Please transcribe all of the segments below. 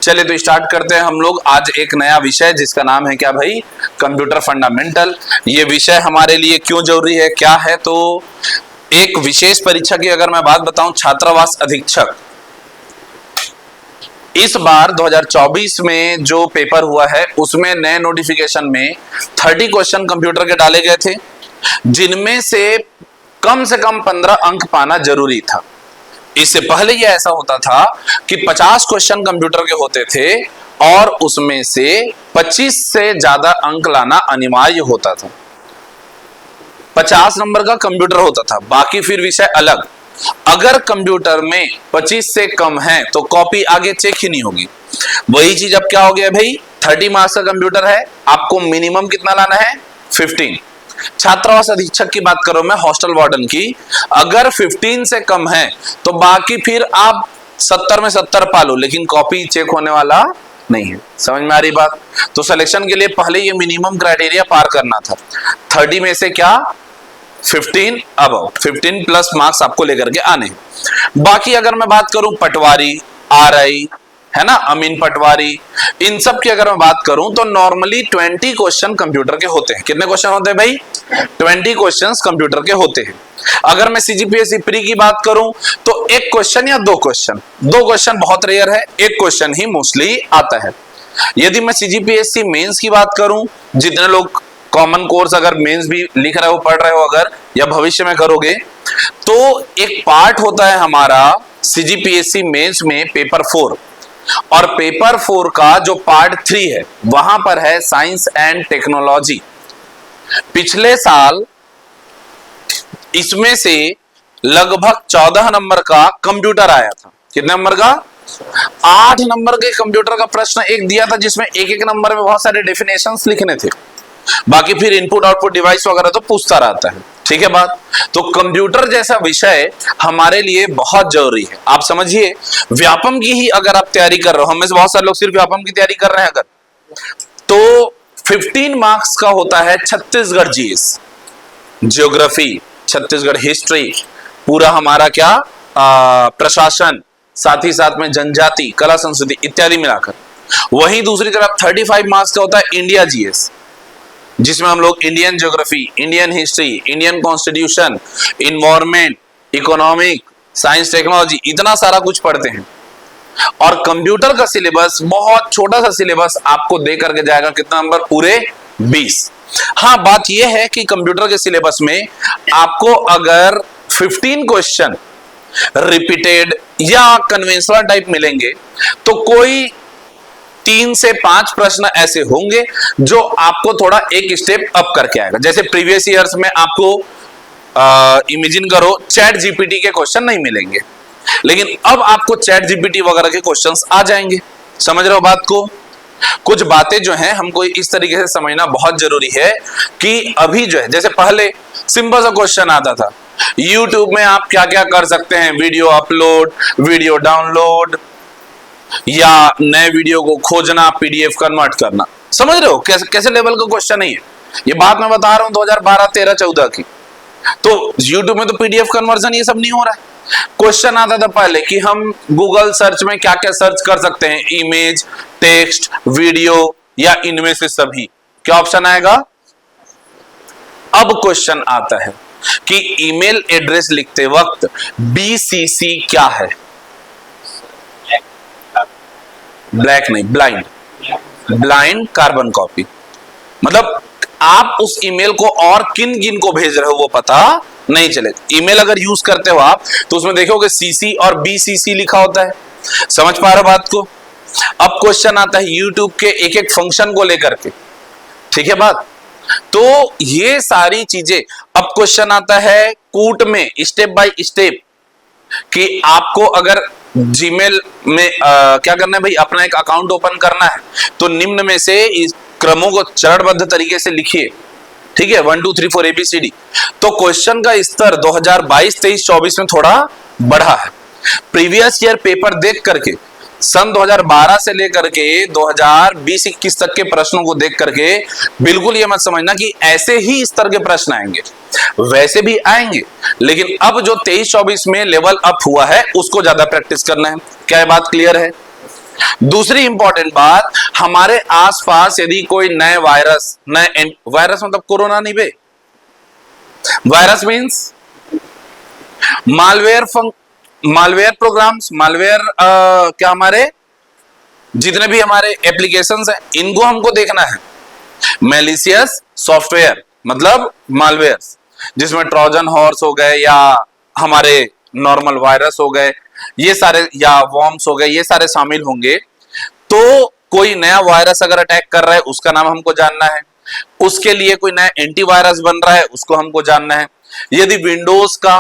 चलिए तो स्टार्ट करते हैं हम लोग आज एक नया विषय जिसका नाम है क्या भाई, कंप्यूटर फंडामेंटल। ये विषय हमारे लिए क्यों जरूरी है, क्या है, तो एक विशेष परीक्षा की अगर मैं बात बताऊं, छात्रावास अधीक्षक, इस बार 2024 में जो पेपर हुआ है उसमें नए नोटिफिकेशन में 30 क्वेश्चन कंप्यूटर के डाले गए थे, जिनमें से कम 15 अंक पाना जरूरी था। इससे पहले यह ऐसा होता था कि 50 क्वेश्चन कंप्यूटर के होते थे और उसमें से 25 से ज्यादा अंक लाना अनिवार्य होता था। 50 नंबर का कंप्यूटर होता था, बाकी फिर विषय अलग। अगर कंप्यूटर में 25 से कम है तो कॉपी आगे चेक ही नहीं होगी। वही चीज अब क्या हो गया भाई, 30 मार्क्स का कंप्यूटर है, आपको मिनिमम कितना लाना है, 15। छात्रावास अधीक्षक की बात करो मैं, हॉस्टल वार्डन की, अगर 15 से कम है तो बाकी फिर आप 70 में 70 पालो, लेकिन कॉपी चेक होने वाला नहीं है। समझ में आ रही बात? तो सिलेक्शन के लिए पहले ये मिनिमम क्राइटेरिया पार करना था। 30 में से क्या 15 अबव, 15 प्लस मार्क्स आपको लेकर के आने हैं। बाकी अगर मैं बात करूं पटवारी, आरआई है ना, अमीन पटवारी, इन सब की अगर मैं बात करूं तो नॉर्मली 20 क्वेश्चन कंप्यूटर के होते हैं। कितने क्वेश्चन होते हैं भाई? 20 क्वेश्चंस कंप्यूटर के होते हैं। अगर मैं सीजीपीएससी प्री की बात करूं तो एक क्वेश्चन या दो क्वेश्चन बहुत रेयर है, एक क्वेश्चन ही मोस्टली आता है। यदि मैं सीजीपीएससी मेंस की बात करूं, जितने लोग कॉमन कोर्स अगर मेंस भी लिख रहे हो, पढ़ रहे हो अगर, या भविष्य में करोगे, तो एक पार्ट होता है हमारा सीजीपीएससी मेंस में पेपर 4, और पेपर 4 का जो पार्ट 3 है वहां पर है साइंस एंड टेक्नोलॉजी। पिछले साल इसमें से लगभग 14 नंबर का कंप्यूटर आया था। कितने नंबर का? 8 नंबर के कंप्यूटर का प्रश्न एक दिया था, जिसमें एक नंबर में बहुत सारे डेफिनेशंस लिखने थे, बाकी फिर इनपुट आउटपुट डिवाइस वगैरह तो पूछता रहता है। ठीक है बात? तो कंप्यूटर जैसा विषय हमारे लिए बहुत जरूरी है। आप समझिए, व्यापम की ही अगर आप तैयारी कर रहे हो, हमें से बहुत सारे लोग सिर्फ व्यापम की तैयारी कर रहे हैं अगर, तो 15 मार्क्स का होता है Chhattisgarh GS, geography, Chhattisgarh history, पूरा हमारा क्या प्रशासन, साथ ही साथ में जनजाति, कला संस्कृति इत्यादि मिलाकर। वहीं दूसरी तरफ 35 मार्क्स का होता है इंडिया जीएस, जिसमें हम लोग Indian geography, Indian history, Indian constitution, environment, economic, science, technology, इतना सारा कुछ पढ़ते हैं। और कंप्यूटर का सिलेबस बहुत छोटा सा सिलेबस आपको दे करके जाएगा, कितना नंबर? पूरे 20। हाँ, बात यह है कि कंप्यूटर के सिलेबस में आपको अगर 15 क्वेश्चन रिपीटेड या कन्वेंशनल टाइप मिलेंगे तो कोई 3 से 5 प्रश्न ऐसे होंगे जो आपको थोड़ा एक स्टेप अप करके आएगा। जैसे प्रीवियस ईयर्स में आपको इमेजिन करो चैट जीपीटी के क्वेश्चन नहीं मिलेंगे, लेकिन अब आपको चैट जीपीटी वगैरह के क्वेश्चंस आ जाएंगे। समझ रहे हो बात को? कुछ बातें जो हैं हमको इस तरीके से समझना बहुत जरूरी है कि अभी जो है, जैसे पहले सिंपल सा क्वेश्चन आता था, यूट्यूब में आप क्या क्या कर सकते हैं, वीडियो अपलोड, वीडियो डाउनलोड, या नए वीडियो को खोजना, पीडीएफ कन्वर्ट करना। समझ रहे हो कैसे कैसे लेवल का क्वेश्चन है ये बात मैं बता रहा हूं 2012, 13, 14 की। तो YouTube में तो पीडीएफ कन्वर्जन ये सब नहीं हो रहा है। क्वेश्चन आता था पहले कि हम गूगल सर्च में क्या क्या सर्च कर सकते हैं, इमेज, टेक्स्ट, वीडियो, या इनमें से सभी, क्या ऑप्शन आएगा? अब क्वेश्चन आता है कि ईमेल एड्रेस लिखते वक्त बीसीसी क्या है? ब्लैक नहीं, ब्लाइंड कार्बन कॉपी। मतलब आप उस ईमेल को और किन किन को भेज रहे हो वो पता नहीं चलेगा। ईमेल अगर यूज करते हो आप तो उसमें देखोगे सीसी और बीसीसी लिखा होता है। समझ पा रहे हो बात को? अब क्वेश्चन आता है यूट्यूब के एक एक फंक्शन को लेकर के। ठीक है बात? तो ये सारी चीजें, अब क्वेश्चन आता है कूट में स्टेप बाय स्टेप कि आपको अगर जीमेल में क्या करना है भाई, अपना एक अकाउंट ओपन करना है तो निम्न में से इस क्रमों को चरणबद्ध तरीके से लिखिए। ठीक है, 1 2 3 4 ABCD। तो क्वेश्चन का स्तर 2022, 23, 24 में थोड़ा बढ़ा है। प्रीवियस ईयर पेपर देख करके सन 2012 से लेकर के 2020-21 तक के प्रश्नों को देख करके बिल्कुल ये मत समझना कि ऐसे ही स्तर के प्रश्न आएंगे, वैसे भी आएंगे, लेकिन अब जो 23-24 में लेवल अप हुआ है उसको ज्यादा प्रैक्टिस करना है। क्या ये बात क्लियर है? दूसरी इंपॉर्टेंट बात, हमारे आसपास यदि कोई नए वायरस, नए वायरस मतलब कोरोना नहीं बे, virus means malware, malware programs, malware क्या हमारे जितने भी हमारे एप्लीकेशंस हैं इनको हमको देखना है। मैलिशियस सॉफ्टवेयर मतलब मालवेयर, जिसमें ट्रोजन हॉर्स हो गए या हमारे नॉर्मल वायरस हो गए, ये सारे, या वॉर्म्स हो गए, ये सारे शामिल होंगे। तो कोई नया वायरस अगर अटैक कर रहा है उसका नाम हमको जानना है, उसके लिए कोई नया एंटीवायरस बन रहा है उसको हमको जानना है। यदि विंडोज का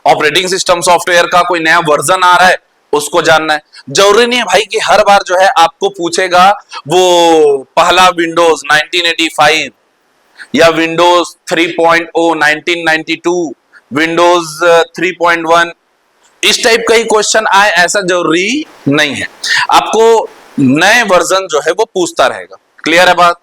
ऑपरेटिंग सिस्टम सॉफ्टवेयर का कोई नया वर्जन आ रहा है उसको जानना है। जरूरी नहीं है भाई कि हर बार जो है आपको पूछेगा वो पहला विंडोज 1985 या विंडोज 3.0 1992, विंडोज 3.1, इस टाइप का ही क्वेश्चन आए ऐसा जरूरी नहीं है। आपको नए वर्जन जो है वो पूछता रहेगा। क्लियर है बात?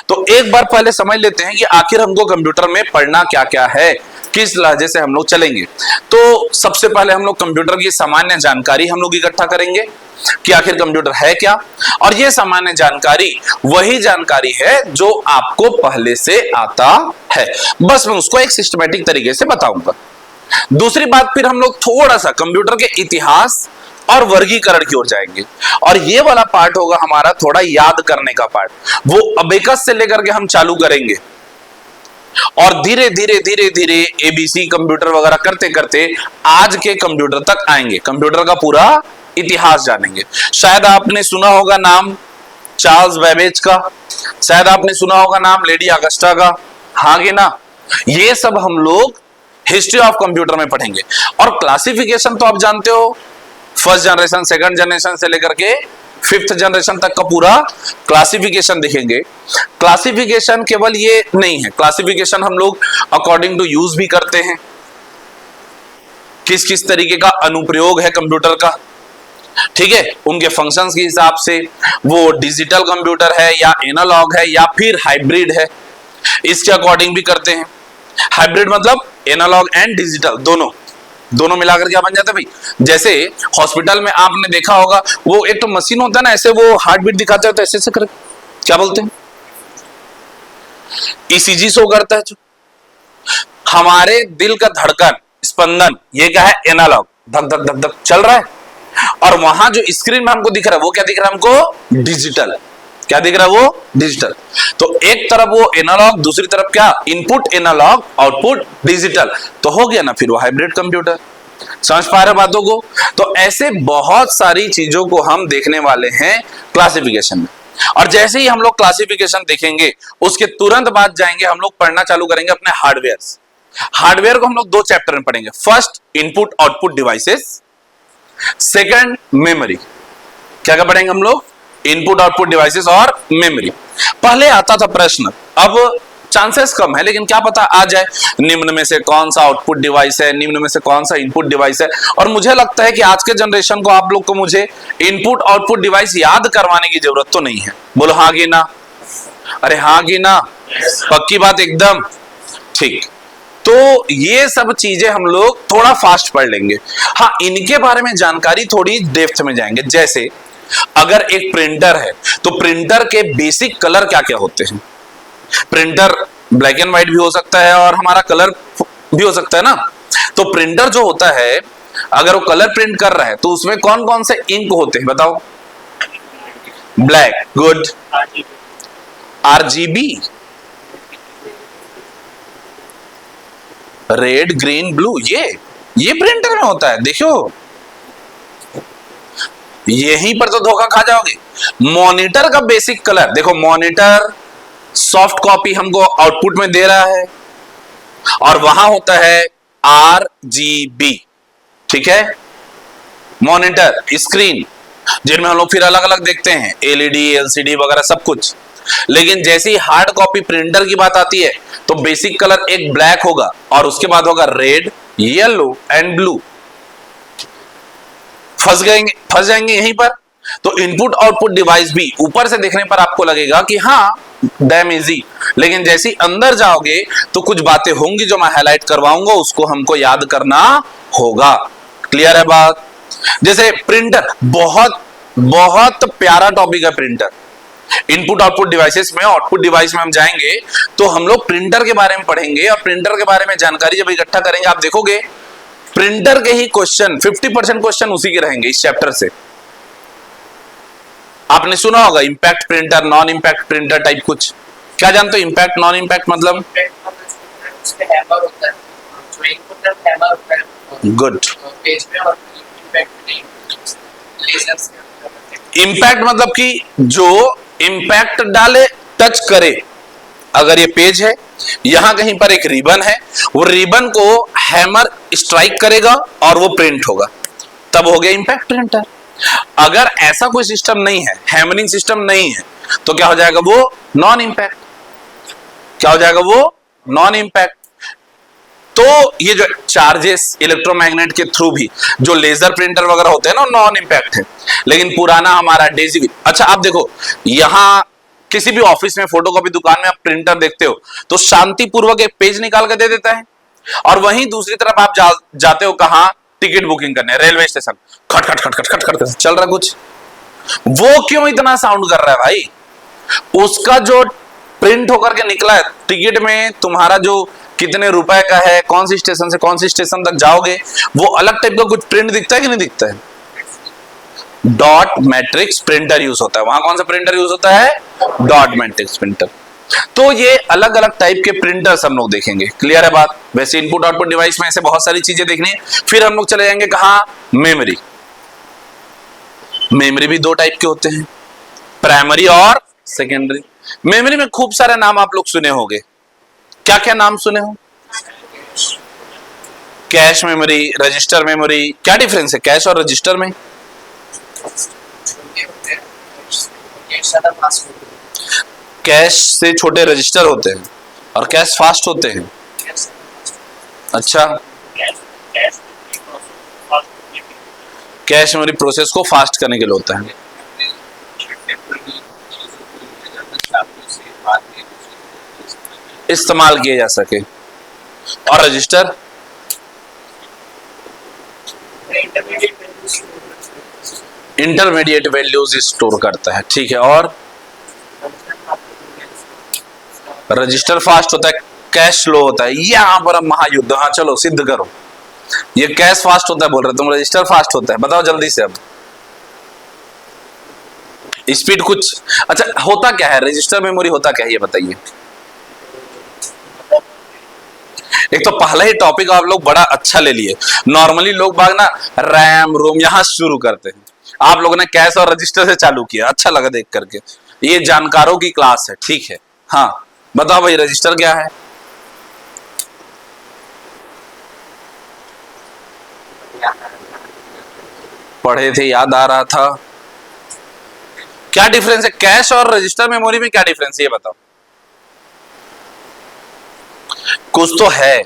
तो एक बार पहले समझ लेते हैं कि आखिर हमको कंप्यूटर में पढ़ना क्या क्या है, किस लहजे से हम लोग चलेंगे। तो सबसे पहले हम लोग कंप्यूटर की सामान्य जानकारी हम लोग इकट्ठा करेंगे कि आखिर कंप्यूटर है क्या, और ये सामान्य जानकारी वही जानकारी है जो आपको पहले से आता है, बस मैं उसको एक सिस्टमैटिक तरीके से बताऊंगा। दूसरी बात, फिर हम लोग थोड़ा सा कंप्यूटर के इतिहास और वर्गीकरण की ओर जाएंगे, और ये वाला पार्ट होगा हमारा थोड़ा याद करने का पार्ट। वो अबेकस से लेकर के हम चालू करेंगे और धीरे धीरे धीरे धीरे एबीसी कंप्यूटर वगैरह करते करते आज के कंप्यूटर तक आएंगे, कंप्यूटर का पूरा इतिहास जानेंगे। शायद आपने सुना होगा नाम चार्ल्स बेबेज का, शायद आपने सुना होगा नाम लेडी ऑगस्टा का, हाँ कि ना? ये सब हम लोग हिस्ट्री ऑफ कंप्यूटर में पढ़ेंगे। और क्लासिफिकेशन तो आप जानते हो, फर्स्ट जनरेशन, सेकंड जनरेशन से लेकर के फिफ्थ जनरेशन तक का पूरा क्लासिफिकेशन देखेंगे। क्लासिफिकेशन केवल ये नहीं है, क्लासिफिकेशन हम लोग अकॉर्डिंग टू यूज भी करते हैं, किस किस तरीके का अनुप्रयोग है कंप्यूटर का, ठीक है, उनके फंक्शंस के हिसाब से, वो डिजिटल कंप्यूटर है या एनालॉग है या फिर हाइब्रिड है, इसके अकॉर्डिंग भी करते हैं। हाइब्रिड मतलब एनालॉग एंड डिजिटल दोनों मिलाकर क्या बन जाता है भाई। जैसे हॉस्पिटल में आपने देखा होगा वो एक तो मशीन होता है ना, ऐसे वो हार्ट बीट दिखाते हैं तो ऐसे कर, क्या बोलते हैं, ईसीजी शो करता है जो हमारे दिल का धड़कन, स्पंदन, ये क्या है, एनालॉग, धक धक धक धक चल रहा है। और वहां जो स्क्रीन में हमको दिख रहा है वो क्या दिख रहा है हमको, डिजिटल। क्या दिख रहा है वो, डिजिटल। तो एक तरफ वो एनालॉग, दूसरी तरफ क्या, इनपुट एनालॉग आउटपुट डिजिटल, तो हो गया ना फिर वो हाइब्रिड कंप्यूटर। समझ पा रहे बातों को? तो ऐसे बहुत सारी चीजों को हम देखने वाले हैं क्लासिफिकेशन में। और जैसे ही हम लोग क्लासिफिकेशन देखेंगे उसके तुरंत बाद जाएंगे हम लोग पढ़ना चालू करेंगे अपने हार्डवेयर। हार्डवेयर को हम लोग 2 चैप्टर में पढ़ेंगे। First input output devices, second memory. क्या क्या पढ़ेंगे हम लोग, इनपुट आउटपुट डिवाइसेस और मेमोरी। पहले आता था प्रश्न, अब चांसेस कम है लेकिन क्या पता आ जाए, निम्न में से कौन सा आउटपुट डिवाइस है, निम्न में से कौन सा इनपुट डिवाइस है। और मुझे लगता है कि आज के जनरेशन को, आप लोग को मुझे इनपुट आउटपुट डिवाइस याद करवाने की जरूरत तो नहीं है। बोलो हाँ कि ना? अरे हाँ कि ना? पक्की बात एकदम ठीक। तो ये सब चीजें हम लोग थोड़ा फास्ट पढ़ लेंगे। हाँ, इनके बारे में जानकारी थोड़ी डेप्थ में जाएंगे। जैसे अगर एक प्रिंटर है तो प्रिंटर के बेसिक कलर क्या क्या होते हैं। प्रिंटर ब्लैक एंड व्हाइट भी हो सकता है और हमारा कलर भी हो सकता है ना। तो प्रिंटर जो होता है, अगर वो कलर प्रिंट कर रहा है तो उसमें कौन कौन से इंक होते हैं बताओ। Black, good. RGB, red, green, blue, ये प्रिंटर में होता है। देखो यहीं पर तो धोखा खा जाओगे। मॉनिटर का बेसिक कलर देखो, मॉनिटर सॉफ्ट कॉपी हमको आउटपुट में दे रहा है और वहां होता है आरजीबी, ठीक है। मॉनिटर, स्क्रीन, जिनमें हम लोग फिर अलग अलग देखते हैं, एलईडी, एलसीडी वगैरह सब कुछ। लेकिन जैसे ही हार्ड कॉपी प्रिंटर की बात आती है तो बेसिक कलर एक ब्लैक होगा और उसके बाद होगा रेड, येलो एंड ब्लू। फंस जाएंगे यहीं पर। तो इनपुट आउटपुट डिवाइस भी ऊपर से देखने पर आपको लगेगा कि हाँ डैम इजी, लेकिन जैसे ही अंदर जाओगे तो कुछ बातें होंगी जो मैं हाईलाइट करवाऊंगा, उसको हमको याद करना होगा। क्लियर है बात? जैसे प्रिंटर बहुत बहुत प्यारा टॉपिक है प्रिंटर। इनपुट आउटपुट डिवाइसेस में, आउटपुट डिवाइस में हम जाएंगे तो हम लोग प्रिंटर के बारे में पढ़ेंगे, और प्रिंटर के बारे में जानकारी जब इकट्ठा करेंगे आप देखोगे प्रिंटर के ही क्वेश्चन 50% क्वेश्चन उसी के रहेंगे इस चैप्टर से। आपने सुना होगा impact printer, non impact printer type कुछ, क्या जानते हो इंपैक्ट नॉन इंपैक्ट मतलब? गुड। इंपैक्ट मतलब कि जो इंपैक्ट डाले, टच करे। अगर ये पेज है, यहां कहीं पर एक रिबन है, वो रिबन को हैमर स्ट्राइक करेगा और वो प्रिंट होगा, तब हो गया इंपैक्ट प्रिंटर। अगर ऐसा कोई सिस्टम नहीं है, हैमरिंग सिस्टम नहीं है, तो क्या हो जाएगा वो? Non impact. क्या हो जाएगा वो? Non impact. तो ये जो चार्जेस इलेक्ट्रोमैग्नेट के थ्रू भी जो लेजर प्रिंटर वगैरह होते हैं ना, नॉन इंपैक्ट है। लेकिन पुराना हमारा डेजी, अच्छा आप देखो यहां किसी भी ऑफिस में, फोटोकॉपी दुकान में आप प्रिंटर देखते हो तो शांतिपूर्वक एक पेज निकाल कर दे देता है, और वहीं दूसरी तरफ आप जाते हो कहां? टिकट बुकिंग करने, रेलवे स्टेशन, खट खट खट खट खट खट चल रहा कुछ। वो क्यों इतना साउंड कर रहा है भाई? उसका जो प्रिंट होकर के निकला है टिकट में, तुम्हारा जो कितने रुपए का है, कौन सी स्टेशन से कौन सी स्टेशन तक जाओगे, वो अलग टाइप का कुछ प्रिंट दिखता है कि नहीं दिखता है? डॉट मैट्रिक्स प्रिंटर यूज होता है। वहां कौन सा प्रिंटर यूज होता है? Dot matrix printer. तो ये अलग अलग टाइप के प्रिंटर्स हम लोग देखेंगे। क्लियर है बात? वैसे इनपुट आउटपुट डिवाइस में ऐसे बहुत सारी चीजें देखनी है। फिर हम लोग चले जाएंगे कहां? मेमोरी। मेमोरी भी दो टाइप के होते हैं, प्राइमरी और सेकेंडरी। मेमोरी में खूब सारे नाम आप लोग सुने होंगे। क्या क्या नाम सुने हो? Cache memory, register memory. क्या डिफरेंस है कैश और रजिस्टर में? कैश से छोटे रजिस्टर होते हैं और कैश फास्ट होते हैं। अच्छा, कैश मेमोरी प्रोसेस को फास्ट करने के लिए होता है। इस्तेमाल किए जा सके। और रजिस्टर? इंटरमीडिएट वैल्यूज स्टोर करता है। ठीक है, और रजिस्टर फास्ट होता है, कैश स्लो होता है। यहां पर अब महायुद्ध। हाँ चलो सिद्ध करो। ये कैश फास्ट होता है बोल रहे, तुम रजिस्टर फास्ट होता है, बताओ जल्दी से। अब स्पीड कुछ, अच्छा होता क्या है रजिस्टर मेमोरी, होता क्या है ये बताइए। एक तो पहला ही टॉपिक आप लोग बड़ा अच्छा ले लिए। नॉर्मली लोग बाग ना रैम रोम यहां शुरू करते हैं, आप लोगों ने कैश और रजिस्टर से चालू किया। अच्छा लगा देख करके, ये जानकारों की क्लास है। ठीक है, हाँ बताओ भाई रजिस्टर क्या है? पढ़े थे, याद आ रहा था। क्या डिफरेंस है कैश और रजिस्टर मेमोरी में? क्या डिफरेंस है ये बताओ। कुछ तो है,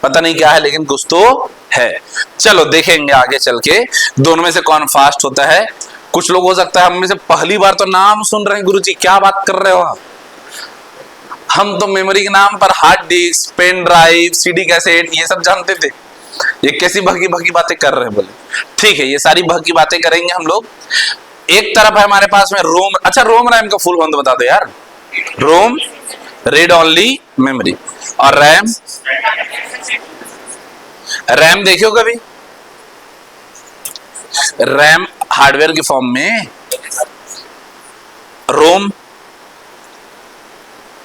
पता नहीं क्या है लेकिन कुछ तो है। चलो देखेंगे आगे चल के दोनों में से कौन फास्ट होता है। कुछ लोग हो सकता है हम में से पहली बार तो नाम सुन रहे हैं, गुरुजी क्या बात कर रहे हो आप? हम तो मेमोरी के नाम पर hard disk, pen drive, CD cassette ये सब जानते थे। ये कैसी भगी भगी बातें कर रहे हैं बोले। ठीक है, ये सारी भगी बातें करेंगे हम लोग। एक तरफ है हमारे पास में रोम। अच्छा रोम रैम का फुल फॉर्म बता दो यार। रोम रीड ओनली मेमोरी, और रैम? रैम देखियो कभी? रैम हार्डवेयर के फॉर्म में, रोम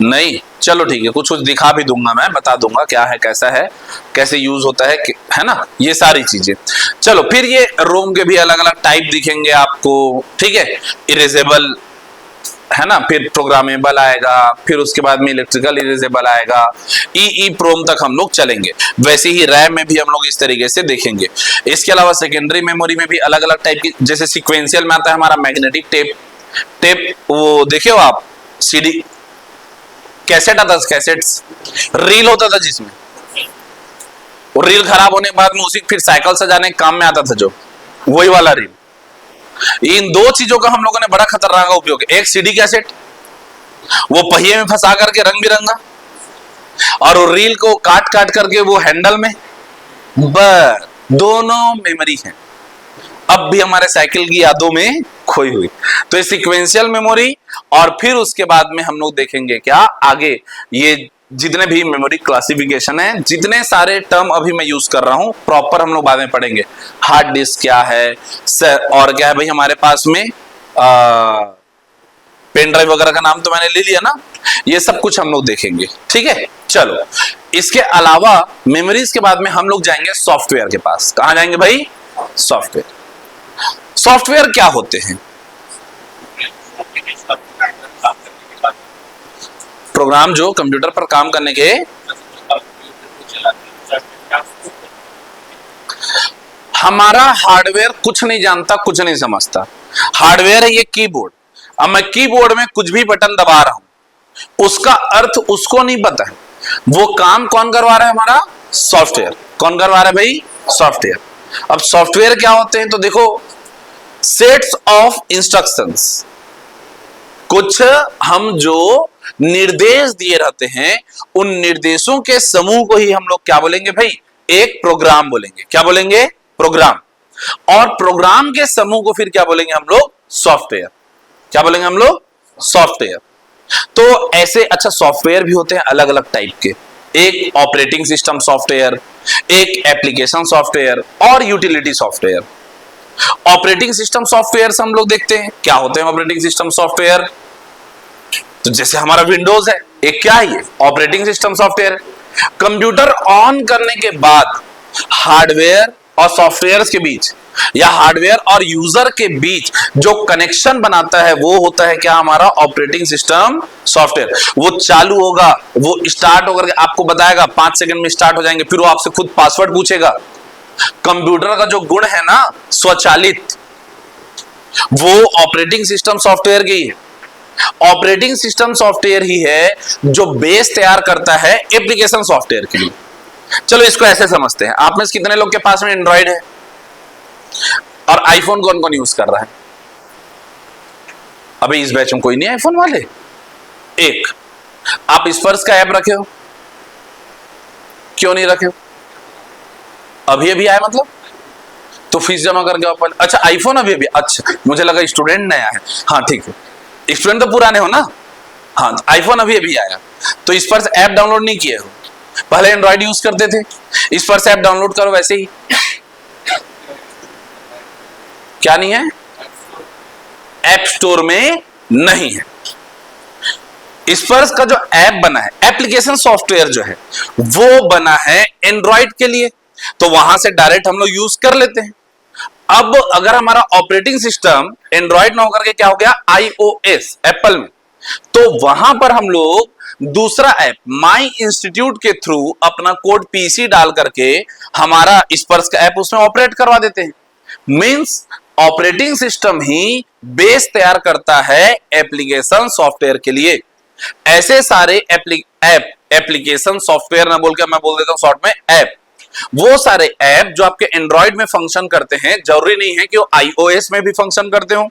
नहीं। चलो ठीक है, कुछ कुछ दिखा भी दूंगा, मैं बता दूंगा क्या है, कैसा है, कैसे यूज होता है ना, ये सारी चीजें। चलो फिर ये रोम के भी अलग अलग टाइप दिखेंगे आपको। ठीक है, इरेजेबल है ना, फिर प्रोग्रामेबल आएगा, फिर उसके बाद में इलेक्ट्रिकल इरेजेबल आएगा, ई प्रोम तक हम लोग चलेंगे। वैसे ही रैम में भी हम लोग इस तरीके से देखेंगे। इसके अलावा सेकेंडरी मेमोरी में भी अलग अलग टाइप की, जैसे सिक्वेंशियल में आता है हमारा मैग्नेटिक टेप, वो देखे हो आप? सीडी कैसेट आता था, कैसेट्स रील होता था जिसमें, और रील खराब होने के बाद में उसी फिर साइकिल सजाने काम में आता था जो, वही वाला रील। इन दो चीजों का हम लोगों ने बड़ा खतरनाक उपयोग है। एक सीडी कैसेट, वो पहिए में फंसा करके रंग बिरंगा, और वो रील को काट काट करके वो हैंडल में, दोनों मेमोरी है। अब भी हमारे साइकिल की यादों में खोई हुई। तो ये सीक्वेंशियल मेमोरी, और फिर उसके बाद में हम लोग देखेंगे क्या आगे, ये जितने भी मेमोरी क्लासिफिकेशन है, जितने सारे टर्म अभी मैं यूज कर रहा हूं प्रॉपर हम लोग बाद में पढ़ेंगे। हार्ड डिस्क क्या है, और क्या है भाई हमारे पास में पेन ड्राइव वगैरह का नाम तो मैंने ले लिया ना, ये सब कुछ हम लोग देखेंगे। ठीक है, चलो इसके अलावा मेमोरीज के बाद में हम लोग जाएंगे सॉफ्टवेयर के पास। कहां जाएंगे भाई? सॉफ्टवेयर। सॉफ्टवेयर क्या होते हैं? प्रोग्राम जो कंप्यूटर पर काम करने के, हमारा हार्डवेयर कुछ नहीं जानता, कुछ नहीं समझता। हार्डवेयर है ये कीबोर्ड। अब मैं कीबोर्ड में कुछ भी बटन दबा रहा हूं, उसका अर्थ उसको नहीं पता है। वो काम कौन करवा रहा है? हमारा सॉफ्टवेयर। कौन करवा रहा है भाई? सॉफ्टवेयर। अब सॉफ्टवेयर क्या होते हैं? तो देखो, सेट्स ऑफ इंस्ट्रक्शंस, कुछ हम जो निर्देश दिए रहते हैं उन निर्देशों के समूह को ही हम लोग क्या बोलेंगे भाई? एक प्रोग्राम बोलेंगे। क्या बोलेंगे? प्रोग्राम। और प्रोग्राम के समूह को फिर क्या बोलेंगे हम लोग? सॉफ्टवेयर। क्या बोलेंगे हम लोग? सॉफ्टवेयर। तो ऐसे, अच्छा सॉफ्टवेयर भी होते हैं अलग अलग टाइप के। एक ऑपरेटिंग सिस्टम सॉफ्टवेयर, एक एप्लीकेशन सॉफ्टवेयर और utility software. Operating system software हम लोग देखते हैं क्या होते हैं। ऑपरेटिंग सिस्टम सॉफ्टवेयर तो जैसे हमारा विंडोज है, एक क्या है? ये operating system software. Computer on करने के बाद हार्डवेयर और सॉफ्टवेयर के बीच, या हार्डवेयर और यूजर के बीच जो कनेक्शन बनाता है वो होता है क्या? हमारा ऑपरेटिंग सिस्टम सॉफ्टवेयर। वो चालू होगा, वो स्टार्ट होकर आपको बताएगा, 5 सेकंड में स्टार्ट हो जाएंगे, फिर वो आपसे खुद पासवर्ड पूछेगा। कंप्यूटर का जो गुण है ना स्वचालित, वो ऑपरेटिंग सिस्टम सॉफ्टवेयर की है। ऑपरेटिंग सिस्टम सॉफ्टवेयर ही है जो बेस तैयार करता है एप्लीकेशन सॉफ्टवेयर के लिए। चलो इसको ऐसे समझते हैं, आप में से कितने लोग के पास में एंड्रॉइड है और आईफोन कौन कौन यूज कर रहा है? अभी इस बैच में कोई नहीं आईफोन वाले? एक। आप स्पर्श का ऐप रखे हो? क्यों नहीं रखे हो? अभी अभी आया मतलब? तो फीस जमा करके आप? अच्छा आईफोन अभी अभी, अच्छा मुझे लगा स्टूडेंट नया है। हाँ ठीक है, स्टूडेंट तो पुराने हो ना। हाँ, आईफोन अभी अभी आया, तो इस पर ऐप डाउनलोड नहीं किए हो? पहले एंड्रॉइड यूज करते थे, इस पर से ऐप डाउनलोड करो वैसे ही। क्या नहीं है? ऐप स्टोर में नहीं है। इस पर का जो ऐप बना है, एप्लीकेशन सॉफ्टवेयर जो है वो बना है एंड्रॉइड के लिए, तो वहां से डायरेक्ट हम लोग यूज कर लेते हैं। अब अगर हमारा ऑपरेटिंग सिस्टम एंड्रॉइड ना होकर के क्या हो गया? iOS एप्पल में, तो वहां पर हम लोग दूसरा ऐप माई इंस्टीट्यूट के थ्रू अपना कोड पीसी डाल करके हमारा स्पर्श का ऐप उसमें ऑपरेट करवा देते हैं। मींस ऑपरेटिंग सिस्टम ही बेस तैयार करता है एप्लीकेशन सॉफ्टवेयर के लिए। ऐसे सारे एप्लीकेशन सॉफ्टवेयर ना बोल के मैं बोल देता हूं शॉर्ट में ऐप, वो सारे ऐप जो आपके एंड्रॉइड में फंक्शन करते हैं, जरूरी नहीं है कि वो iOS में भी फंक्शन करते हो।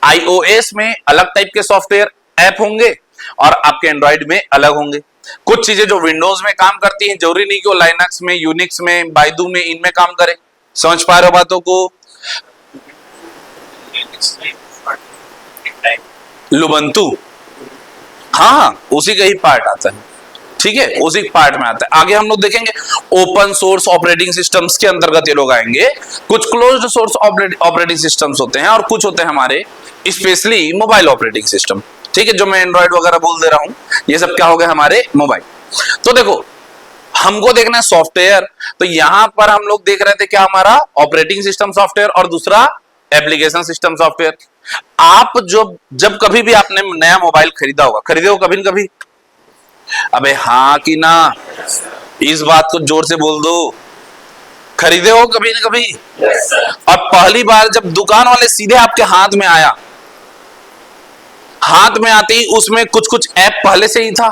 iOS में अलग टाइप के सॉफ्टवेयर ऐप होंगे और आपके एंड्रॉइड में अलग होंगे। कुछ चीजें जो विंडोज में काम करती हैं, जरूरी नहीं कि वो लाइनक्स में, यूनिक्स में, बाइडू में, इनमें काम करे। समझ पा रहे हो बातों को? लुबंतु, हाँ उसी का ही पार्ट आता है। ठीक है, उसी पार्ट में आता है। आगे हम लोग देखेंगे ओपन सोर्स ऑपरेटिंग सिस्टम्स के अंतर्गत ये लोग आएंगे। कुछ क्लोज्ड सोर्स ऑपरेटिंग सिस्टम्स होते हैं और कुछ होते हैं हमारे स्पेशली मोबाइल ऑपरेटिंग सिस्टम। ठीक है, जो मैं एंड्रॉइड वगैरह बोल दे रहा हूं, ये सब क्या हो गया? हमारे मोबाइल। तो देखो, हमको देखना है सॉफ्टवेयर, तो यहां पर हम लोग देख रहे थे क्या? हमारा ऑपरेटिंग सिस्टम सॉफ्टवेयर और दूसरा एप्लीकेशन सिस्टम सॉफ्टवेयर। आप जब कभी भी आपने नया मोबाइल खरीदा होगा, खरीदे हो कभी न कभी? अबे हाँ कि ना, इस बात को जोर से बोल दो। खरीदे हो कभी न कभी? और पहली बार जब दुकान वाले सीधे आपके हाथ में आया, हाथ में आते ही उसमें कुछ कुछ ऐप पहले से ही था।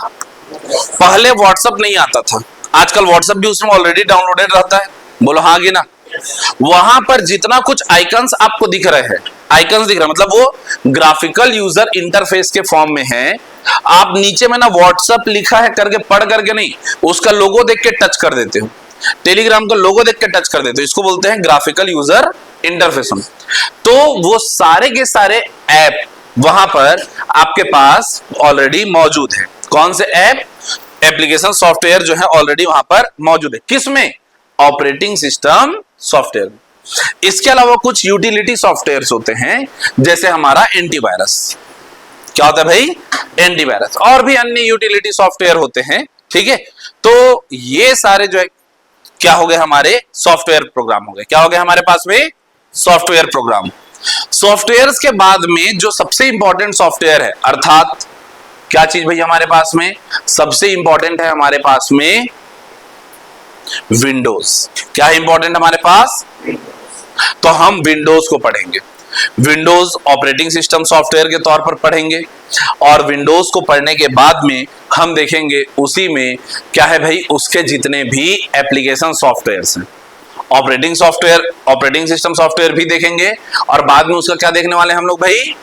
पहले व्हाट्सएप नहीं आता था, आजकल व्हाट्सएप भी उसमें ऑलरेडी डाउनलोडेड रहता है। बोलो हाँ कि ना? वहां पर जितना कुछ आइकन्स आपको दिख रहे हैं, आइकन्स दिख रहा है मतलब वो ग्राफिकल यूजर इंटरफेस के फॉर्म में है। आप नीचे में ना व्हाट्सएप लिखा है करके पढ़ करके नहीं, उसका लोगो देख के टच कर देते हो। टेलीग्राम का लोगो देख के टच कर देते हो, इसको बोलते हैं ग्राफिकल यूजर इंटरफेस। तो वो सारे के सारे ऐप वहां पर आपके पास ऑलरेडी मौजूद है। कौन से ऐप, एप्लीकेशन सॉफ्टवेयर जो है ऑलरेडी वहां पर मौजूद है। किसमें? Operating system software. इसके अलावा कुछ यूटिलिटी सॉफ्टवेयर्स होते हैं, जैसे हमारा एंटीवायरस। क्या होता है भाई? एंटीवायरस। और भी अन्य यूटिलिटी सॉफ्टवेयर होते हैं, ठीक है। तो ये सारे जो है क्या हो गए? हमारे सॉफ्टवेयर प्रोग्राम हो गए। क्या हो गए हमारे पास में? Software program. सॉफ्टवेयर्स के बाद में जो सबसे इंपॉर्टेंट सॉफ्टवेयर है, अर्थात क्या चीज भाई हमारे पास में सबसे इंपॉर्टेंट है? हमारे पास में विंडोज। क्या है इंपॉर्टेंट हमारे पास? तो हम विंडोज को पढ़ेंगे। विंडोज ऑपरेटिंग सिस्टम सॉफ्टवेयर के तौर पर पढ़ेंगे, और विंडोज को पढ़ने के बाद में हम देखेंगे उसी में क्या है भाई, उसके जितने भी एप्लीकेशन सॉफ्टवेयर्स हैं, operating software, operating system software भी देखेंगे, और बाद में उसका क्या देखने वाले हम लोग भाई?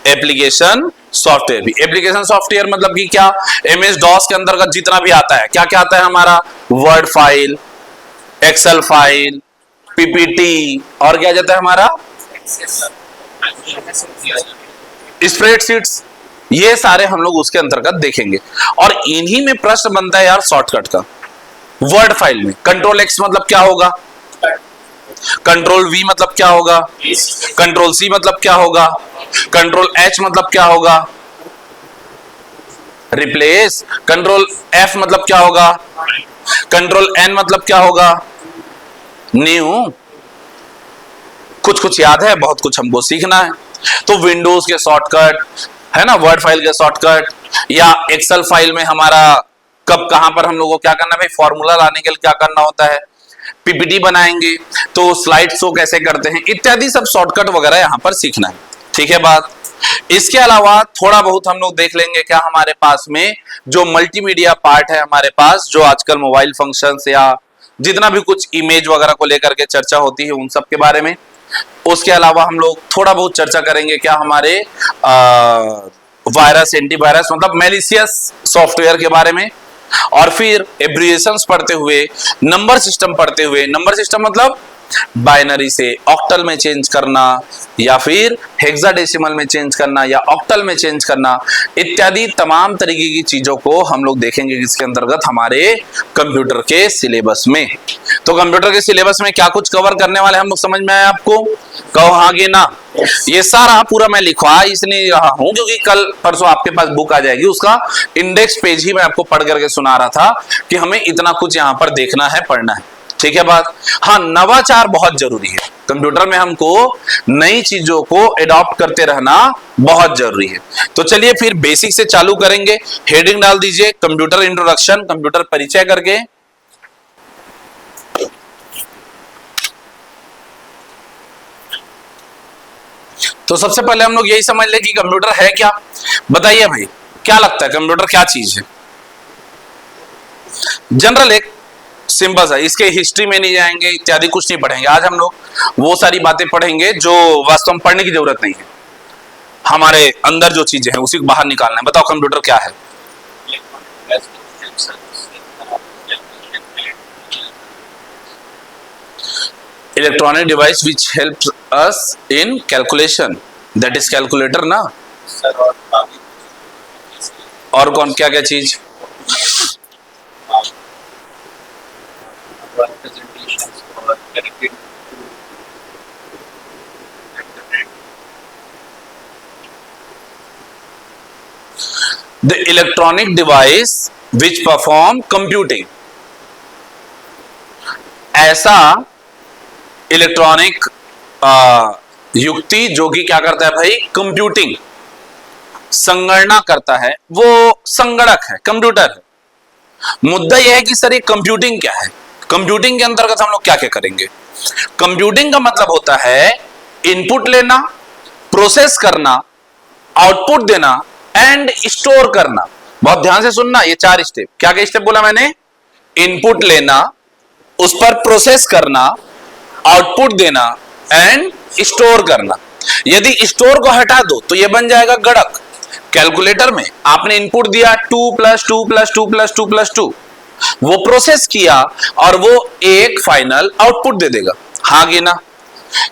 एप्लीकेशन सॉफ्टवेयर भी। एप्लीकेशन सॉफ्टवेयर मतलब कि क्या? एमएस डॉस के अंतर्गत जितना भी आता है, क्या क्या आता है हमारा? Word file, excel file, PPT, और क्या जाता है हमारा? स्प्रेडशीट्स। ये सारे हम लोग उसके अंतर्गत देखेंगे, और इन्हीं में प्रश्न बनता है यार शॉर्टकट का। वर्ड फाइल में कंट्रोल एक्स मतलब क्या होगा? कंट्रोल वी मतलब क्या होगा? कंट्रोल सी मतलब क्या होगा? कंट्रोल एच मतलब क्या होगा? रिप्लेस। कंट्रोल एफ मतलब क्या होगा? कंट्रोल एन मतलब क्या होगा? न्यू। कुछ कुछ याद है, बहुत कुछ हमको सीखना है। तो विंडोज के शॉर्टकट है ना, वर्ड फाइल के शॉर्टकट, या एक्सेल फाइल में हमारा कब कहां पर हम लोगों को क्या करना है भाई, फॉर्मूला लाने के लिए क्या करना होता है, पीपीटी बनाएंगे तो स्लाइड शो कैसे करते हैं, इत्यादि सब शॉर्टकट वगैरह यहां पर सीखना है। ठीक है बात। इसके अलावा थोड़ा बहुत हम लोग देख लेंगे क्या हमारे पास में जो मल्टीमीडिया पार्ट है हमारे पास, जो आजकल मोबाइल फंक्शंस या जितना भी कुछ इमेज वगैरह को लेकर के चर्चा होती है उन सब के बारे में। उसके अलावा हम लोग थोड़ा बहुत चर्चा करेंगे क्या हमारे वायरस, एंटीवायरस मतलब मैलिशियस सॉफ्टवेयर के बारे में, और फिर एब्रिविएशंस पढ़ते हुए, नंबर सिस्टम पढ़ते हुए, नंबर सिस्टम मतलब बाइनरी से ऑक्टल में चेंज करना, या फिर हेक्साडेसिमल में चेंज करना, या ऑक्टल में चेंज करना, इत्यादि तमाम तरीके की चीजों को हम लोग देखेंगे इसके अंतर्गत हमारे कंप्यूटर के सिलेबस में। तो कंप्यूटर के सिलेबस में क्या कुछ कवर करने वाले हम लोग, समझ में आया आपको? कहो हाँ कि ना? ये सारा पूरा मैं लिखवा इसलिए रहा हूं क्योंकि कल परसों आपके पास बुक आ जाएगी, उसका इंडेक्स पेज ही मैं आपको पढ़ करके सुना रहा था कि हमें इतना कुछ यहाँ पर देखना है, पढ़ना है। ठीक है बात। हाँ, नवाचार बहुत जरूरी है कंप्यूटर में, हमको नई चीजों को एडॉप्ट करते रहना बहुत जरूरी है। तो चलिए फिर बेसिक से चालू करेंगे। हेडिंग डाल दीजिए कंप्यूटर इंट्रोडक्शन, कंप्यूटर परिचय करके। तो सबसे पहले हम लोग यही समझ ले कि कंप्यूटर है क्या। बताइए भाई, क्या लगता है कंप्यूटर क्या चीज है? जनरल एक सिंपल सा, इसके हिस्ट्री में नहीं जाएंगे, इत्यादि कुछ नहीं पढ़ेंगे। आज हम लोग वो सारी बातें पढ़ेंगे जो वास्तव में पढ़ने की जरूरत नहीं है, हमारे अंदर जो चीजें हैं उसी को बाहर निकालना है। बताओ कंप्यूटर क्या है? Electronic device which helps us in calculation, that is calculator ना। और कौन क्या क्या चीज? The electronic device which perform computing, ऐसा इलेक्ट्रॉनिक युक्ति जो कि क्या करता है भाई, कंप्यूटिंग, संगणना करता है, वो संगणक है, कंप्यूटर है। मुद्दा यह है कि सर ये कंप्यूटिंग क्या है? कंप्यूटिंग के अंतर्गत हम लोग क्या क्या करेंगे? कंप्यूटिंग का मतलब होता है इनपुट लेना, प्रोसेस करना, आउटपुट देना एंड स्टोर करना। बहुत ध्यान से सुनना, ये 4 स्टेप। क्या क्या स्टेप बोला मैंने? इनपुट लेना, उस पर प्रोसेस करना, आउटपुट देना एंड स्टोर करना। यदि स्टोर को हटा दो तो ये बन जाएगा गणक। कैलकुलेटर में आपने इनपुट दिया 2 + 2 + 2 + 2 + 2, वो प्रोसेस किया और वो एक फाइनल आउटपुट दे देगा, हाँ कि ना।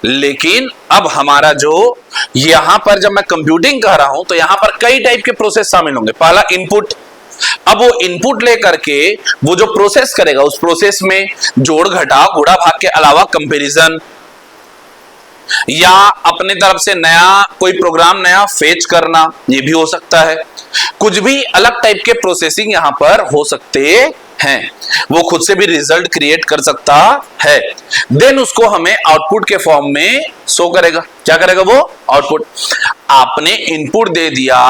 लेकिन अब हमारा जो यहां पर जब मैं कंप्यूटिंग कर रहा हूं तो यहां पर कई टाइप के प्रोसेस शामिल होंगे। पहला इनपुट, अब वो इनपुट लेकर के वो जो प्रोसेस करेगा उस प्रोसेस में जोड़ घटाव गुणा भाग के अलावा कंपैरिजन या अपने तरफ से नया कोई प्रोग्राम नया फेच करना, ये भी हो सकता है। कुछ भी अलग टाइप के प्रोसेसिंग यहां पर हो सकते हैं। वो खुद से भी रिजल्ट क्रिएट कर सकता है, देन उसको हमें आउटपुट के फॉर्म में शो करेगा। क्या करेगा वो? आउटपुट। आपने इनपुट दे दिया,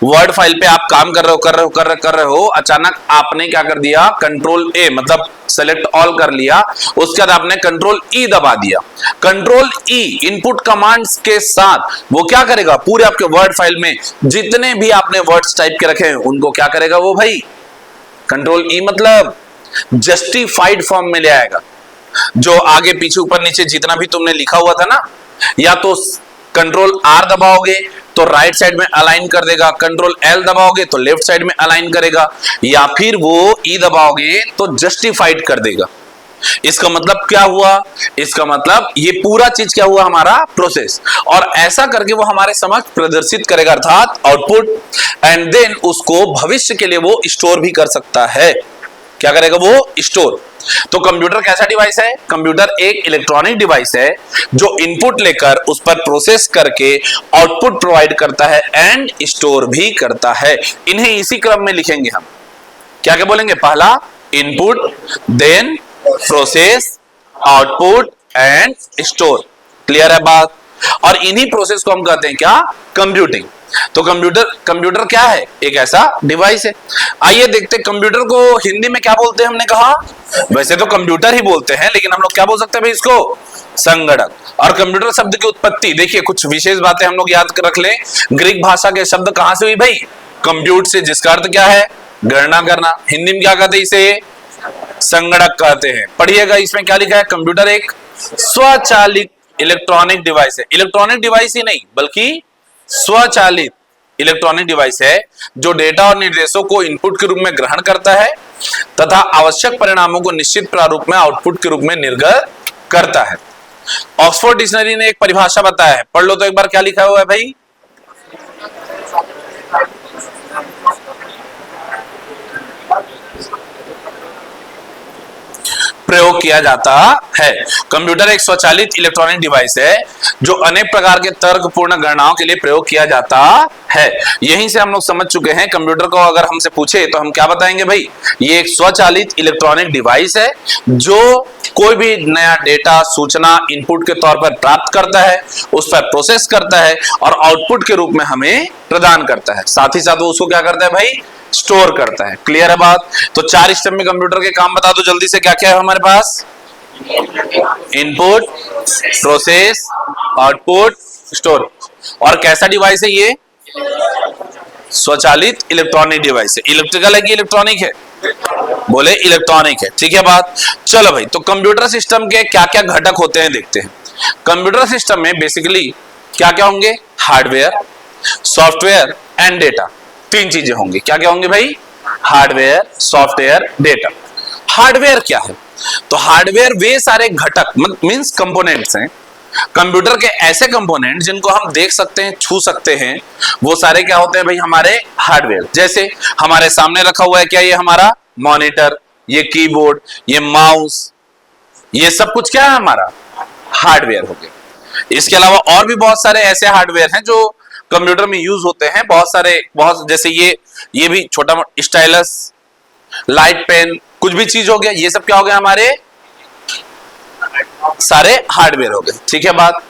वर्ड फाइल पे आप काम कर रहे हो, अचानक आपने क्या कर दिया, कंट्रोल ए मतलब सेलेक्ट ऑल कर लिया, उसके बाद आपने कंट्रोल ई दबा दिया। कंट्रोल ई इनपुट कमांड्स के साथ वो क्या करेगा, पूरे आपके वर्ड फाइल में जितने भी आपने वर्ड्स टाइप के रखे हैं उनको क्या करेगा वो भाई, कंट्रोल ई मतलब जस्टिफाइड फॉर्म में ले आएगा। जो आगे पीछे ऊपर नीचे जितना भी तुमने लिखा हुआ था ना, या तो कंट्रोल आर दबाओगे तो राइट साइड में अलाइन कर देगा, कंट्रोल एल दबाओगे तो लेफ्ट साइड में अलाइन करेगा, या फिर वो ई दबाओगे तो जस्टिफाइड कर देगा। इसका मतलब क्या हुआ, इसका मतलब ये पूरा चीज क्या हुआ, हमारा प्रोसेस। और ऐसा करके वो हमारे समक्ष प्रदर्शित करेगा अर्थात आउटपुट, एंड देन उसको भविष्य के लिए वो स्टोर भी कर सकता है। क्या करेगा वो? स्टोर। तो कंप्यूटर कैसा डिवाइस है? कंप्यूटर एक इलेक्ट्रॉनिक डिवाइस है जो इनपुट लेकर उस पर प्रोसेस करके आउटपुट प्रोवाइड करता है एंड स्टोर भी करता है। इन्हें इसी क्रम में लिखेंगे हम। क्या क्या बोलेंगे? पहला input, then process, output and store. Clear है बात? और इन्हीं प्रोसेस को हम कहते हैं क्या? कंप्यूटिंग। तो कंप्यूटर क्या है? एक ऐसा डिवाइस है। आइए देखते हैं कंप्यूटर को हिंदी में क्या बोलते हैं। हमने कहा वैसे तो कंप्यूटर ही बोलते हैं, लेकिन हम लोग क्या बोल सकते हैं भाई इसको? संगणक। और कंप्यूटर शब्द की उत्पत्ति देखिए, कुछ विशेष बातें हम लोग याद रख लें। ग्रीक भाषा के शब्द कहां से हुई भाई? कंप्यूट से, जिसका अर्थ क्या है? गणना करना। हिंदी में क्या कहते हैं इसे? संगणक कहते हैं। पढ़िएगा इसमें क्या लिखा है, कंप्यूटर एक स्वचालित इलेक्ट्रॉनिक डिवाइस है। इलेक्ट्रॉनिक डिवाइस ही नहीं बल्कि स्वचालित इलेक्ट्रॉनिक डिवाइस है जो डेटा और निर्देशों को इनपुट के रूप में ग्रहण करता है तथा आवश्यक परिणामों को निश्चित प्रारूप में आउटपुट के रूप में निर्गत करता है। ऑक्सफोर्ड डिक्शनरी ने एक परिभाषा बताया है, पढ़ लो तो एक बार। क्या लिखा हुआ है भाई? प्रयोग किया जाता है। कंप्यूटर एक स्वचालित इलेक्ट्रॉनिक डिवाइस है जो अनेक प्रकार के तर्कपूर्ण गणनाओं के लिए प्रयोग किया जाता है। यहीं से हम लोग समझ चुके हैं कंप्यूटर को अगर हमसे पूछे तो हम क्या बताएंगे भाई? ये एक स्वचालित इलेक्ट्रॉनिक डिवाइस है जो कोई भी नया डेटा सूचना इनपुट के तौर पर प्राप्त करता है, उस पर प्रोसेस करता है और आउटपुट के रूप में हमें प्रदान करता है। साथ ही साथ वो उसको क्या करता है भाई? स्टोर करता है। क्लियर है बात? तो 4 स्टेप में कंप्यूटर के काम बता दो जल्दी से। क्या क्या है हमारे पास? Input, process, output, store. और कैसा डिवाइस है ये? स्वचालित इलेक्ट्रॉनिक डिवाइस है। इलेक्ट्रिकल है कि इलेक्ट्रॉनिक है? बोले इलेक्ट्रॉनिक है। ठीक है बात। चलो भाई, तो कंप्यूटर सिस्टम के क्या क्या घटक होते हैं देखते हैं। कंप्यूटर सिस्टम में बेसिकली क्या क्या होंगे? Hardware, software and data. 3 चीजें होंगी। क्या क्या होंगे भाई? Hardware, software, data. हार्डवेयर क्या है? तो हार्डवेयर वे सारे घटक मींस कंपोनेंट्स हैं, कंप्यूटर के ऐसे कंपोनेंट जिनको हम देख सकते हैं, छू सकते हैं, वो सारे क्या होते हैं भाई? हमारे हार्डवेयर। जैसे हमारे सामने रखा हुआ है क्या? ये हमारा मॉनिटर, ये कीबोर्ड, ये माउस, ये सब कुछ क्या है? हमारा हार्डवेयर हो गया। इसके अलावा और भी बहुत सारे ऐसे हार्डवेयर हैं जो कंप्यूटर में यूज होते हैं। बहुत जैसे ये भी छोटा मोटा स्टाइलस, लाइट पेन, कुछ भी चीज हो गया, ये सब क्या हो गया? हमारे सारे हार्डवेयर हो गए। ठीक है बात?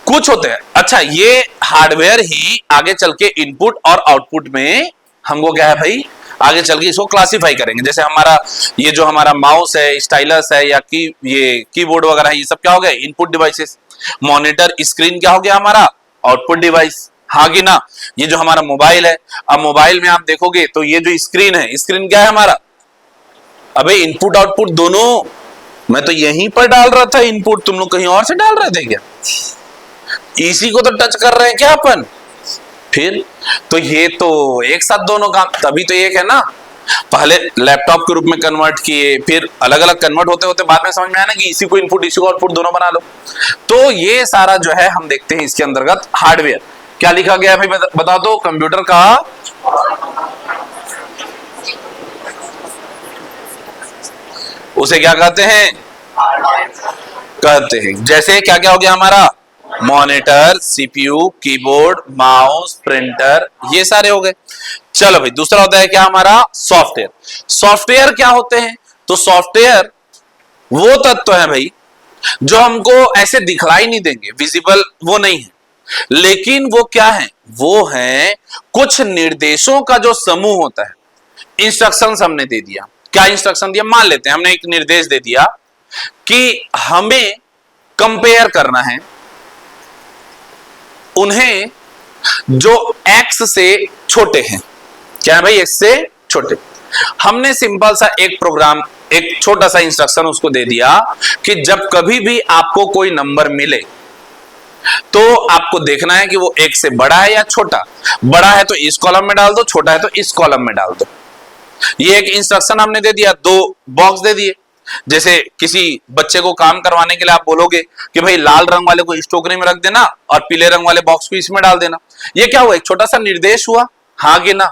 कुछ होते हैं, अच्छा ये हार्डवेयर ही आगे चल के इनपुट और आउटपुट में हमको क्या है भाई? आगे चल के इसको क्लासिफाई करेंगे। जैसे हमारा ये जो हमारा माउस है, स्टाइलस है या ये कीबोर्ड वगैरह है, ये सब क्या हो गए? Input devices. मॉनिटर, स्क्रीन क्या हो गया? हमारा आउटपुट डिवाइस। हाँ कि ना? ये जो हमारा मोबाइल है, अब मोबाइल में आप देखोगे तो ये जो स्क्रीन है, स्क्रीन क्या है हमारा? अबे इनपुट आउटपुट दोनों। मैं तो यहीं पर डाल रहा था इनपुट, तुम लोग कहीं और से डाल रहे थे क्या? इसी को तो टच कर रहे हैं क्या अपन? फिर तो ये तो एक साथ दोनों काम, तभी तो एक है ना। पहले लैपटॉप के रूप में कन्वर्ट किए, फिर अलग अलग कन्वर्ट होते होते बाद में समझ में आया ना कि इसी को इनपुट इसी को आउटपुट दोनों बना लो। तो ये सारा जो है हम देखते हैं इसके अंतर्गत हार्डवेयर। क्या लिखा गया है भाई बता दो? कंप्यूटर का उसे क्या कहते हैं? कहते हैं। जैसे क्या क्या हो गया हमारा? Monitor, CPU, keyboard, mouse, printer, ये सारे हो गए। चलो भाई दूसरा होता है क्या हमारा? सॉफ्टवेयर। सॉफ्टवेयर क्या होते हैं? तो सॉफ्टवेयर वो तत्व है भाई जो हमको ऐसे दिखलाई नहीं देंगे, विजिबल वो नहीं है, लेकिन वो क्या है? वो है कुछ निर्देशों का जो समूह होता है। इंस्ट्रक्शंस हमने दे दिया। क्या इंस्ट्रक्शन दिया? मान लेते हैं हमने एक निर्देश दे दिया कि हमें कंपेयर करना है उन्हें जो x से छोटे हैं। क्या है भाई? x से छोटे। हमने सिंपल सा एक प्रोग्राम, एक छोटा सा इंस्ट्रक्शन उसको दे दिया कि जब कभी भी आपको कोई नंबर मिले तो आपको देखना है कि वो एक से बड़ा है या छोटा। बड़ा है तो इस कॉलम में डाल दो, छोटा है तो इस कॉलम में डाल दो। ये एक इंस्ट्रक्शन हमने दे दिया, दो बॉक्स दे दिए। जैसे किसी बच्चे को काम करवाने के लिए आप बोलोगे कि भाई लाल रंग वाले को इस टोकरी में रख देना और पीले रंग वाले बॉक्स को इसमें डाल देना। ये क्या हुआ? एक छोटा सा निर्देश हुआ, हाँ कि ना?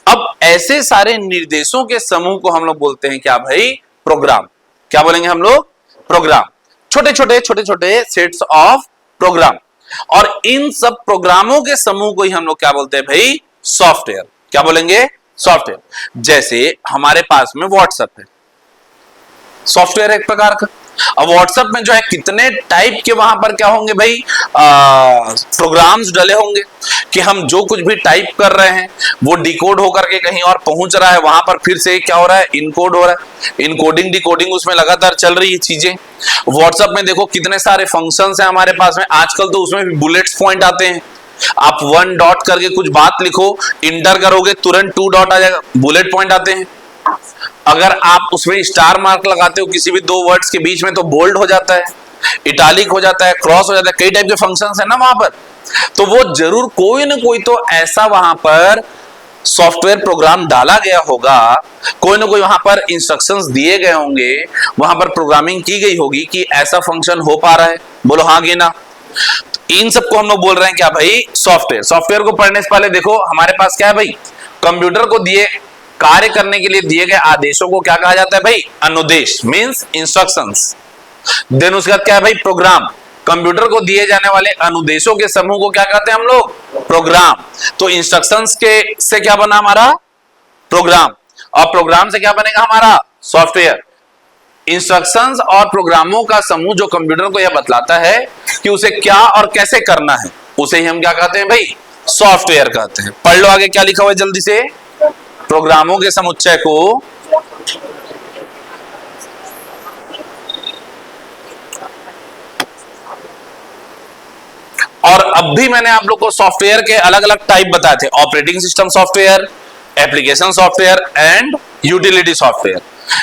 अब ऐसे सारे निर्देशों के समूह को हम लोग बोलते हैं क्या भाई? प्रोग्राम। क्या बोलेंगे हम लोग? प्रोग्राम। छोटे छोटे सेट्स ऑफ प्रोग्राम। और इन सब प्रोग्रामों के समूह को ही हम लोग क्या बोलते हैं भाई? सॉफ्टवेयर। क्या बोलेंगे? सॉफ्टवेयर। जैसे हमारे पास में व्हाट्सएप है, सॉफ्टवेयर एक प्रकार का। अब व्हाट्सएप में जो है कितने टाइप के वहां पर क्या होंगे भाई? प्रोग्राम्स डले होंगे कि हम जो कुछ भी टाइप कर रहे हैं वो डिकोड होकर के कहीं और पहुंच रहा है, वहां पर फिर से क्या हो रहा है? इनकोड हो रहा है। इनकोडिंग डिकोडिंग उसमें लगातार चल रही है चीजें। व्हाट्सएप में देखो कितने सारे फंक्शंस हैं हमारे पास में। आजकल तो उसमें भी बुलेट्स पॉइंट आते हैं। आप 1 डॉट करके कुछ बात लिखो, इंटर करोगे तुरंत 2 डॉट आ जाएगा, बुलेट पॉइंट आते हैं। अगर आप उसमें स्टार मार्क लगाते हो किसी भी दो वर्ड्स के बीच में तो बोल्ड हो जाता है, इटालिक हो जाता है, क्रॉस हो जाता है। कई टाइप के फंक्शंस है ना वहां पर। तो वो जरूर कोई ना कोई तो ऐसा वहां पर सॉफ्टवेयर प्रोग्राम डाला गया होगा, कोई ना कोई वहां पर इंस्ट्रक्शंस दिए गए होंगे, वहां पर प्रोग्रामिंग की गई होगी कि ऐसा फंक्शन हो पा रहा है। बोलो हाँ कि ना? इन सबको हम लोग बोल रहे हैं क्या भाई? सॉफ्टवेयर। सॉफ्टवेयर को पढ़ने से पहले देखो हमारे पास क्या है भाई? कंप्यूटर को दिए कार्य करने के लिए दिए गए आदेशों को क्या कहा जाता है भाई? अनुदेश, मींस इंस्ट्रक्शंस। देन उसके बाद क्या है भाई? प्रोग्राम। कंप्यूटर को दिए जाने वाले अनुदेशों के समूह को क्या कहते हैं हम लोग? प्रोग्राम। तो इंस्ट्रक्शंस के से क्या बना हमारा? प्रोग्राम। और प्रोग्राम से क्या बनेगा हमारा? सॉफ्टवेयर। इंस्ट्रक्शंस और प्रोग्रामों का समूह जो कंप्यूटर को यह बतलाता है कि उसे क्या और कैसे करना है, उसे ही हम क्या कहते हैं भाई? सॉफ्टवेयर कहते हैं। पढ़ लो आगे क्या लिखा हुआ है जल्दी से। प्रोग्रामों के समुच्चय को और अब भी मैंने आप लोग को सॉफ्टवेयर के अलग अलग टाइप बताए थे। Operating system software, application software and utility software.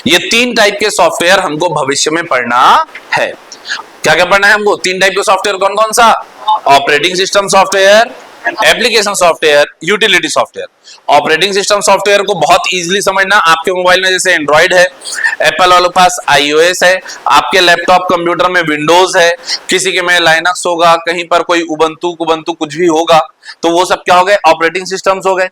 ये 3 टाइप के सॉफ्टवेयर हमको भविष्य में पढ़ना है। क्या क्या पढ़ना है हमको? 3 टाइप के सॉफ्टवेयर कौन कौन सा? Operating system software, application software, utility software. Operating system software को बहुत इजीली समझना। आपके मोबाइल में जैसे एंड्रॉइड है, एप्पल वालों के पास आईओएस है, आपके लैपटॉप कंप्यूटर में विंडोज है, किसी के में लाइनक्स होगा, कहीं पर कोई उबंटू कुबंतु कुछ भी होगा, तो वो सब क्या हो गए? ऑपरेटिंग सिस्टम्स हो गए।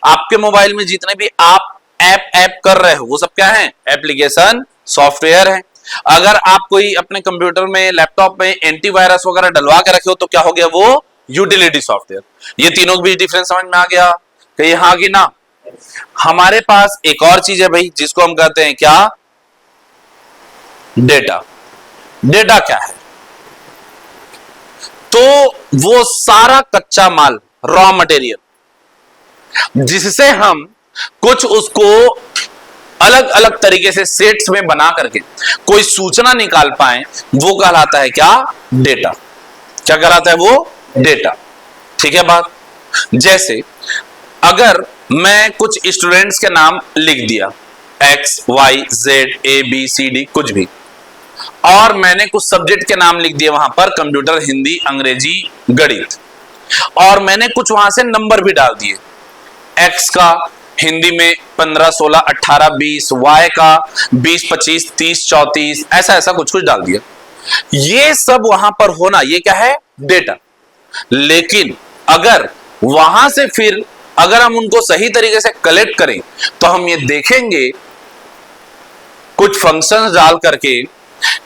आपके मोबाइल में जितने भी आप ऐप कर रहे हो वो सब क्या है? एप्लीकेशन सॉफ्टवेयर है। अगर आप कोई अपने कंप्यूटर में, लैपटॉप में एंटीवायरस वगैरह डलवा के रखे हो तो क्या हो गया? वो यूटिलिटी सॉफ्टवेयर। ये तीनों के बीच डिफरेंस समझ में आ गया कि हाँ कि ना? हमारे पास एक और चीज है भाई जिसको हम कहते हैं क्या? डेटा। डेटा क्या है? तो वो सारा कच्चा माल, रॉ मटेरियल, जिससे हम कुछ उसको अलग अलग तरीके से सेट्स में बना करके कोई सूचना निकाल पाए, वो कहलाता है क्या? डेटा। क्या कहलाता है वो? डेटा। ठीक है बात? जैसे अगर मैं कुछ स्टूडेंट्स के नाम लिख दिया, X, Y, Z, A, B, C, D, कुछ भी, और मैंने कुछ सब्जेक्ट के नाम लिख दिए वहां पर, कंप्यूटर, हिंदी, अंग्रेजी, गणित, और मैंने कुछ वहां से नंबर भी डाल दिए, X का हिंदी में 15, 16, 18, 20, वाय का 20, 25, 30, 34, ऐसा ऐसा कुछ कुछ डाल दिया। ये सब वहां पर होना, ये क्या है? डेटा। लेकिन अगर वहां से फिर अगर हम उनको सही तरीके से कलेक्ट करें तो हम ये देखेंगे कुछ फंक्शंस डाल करके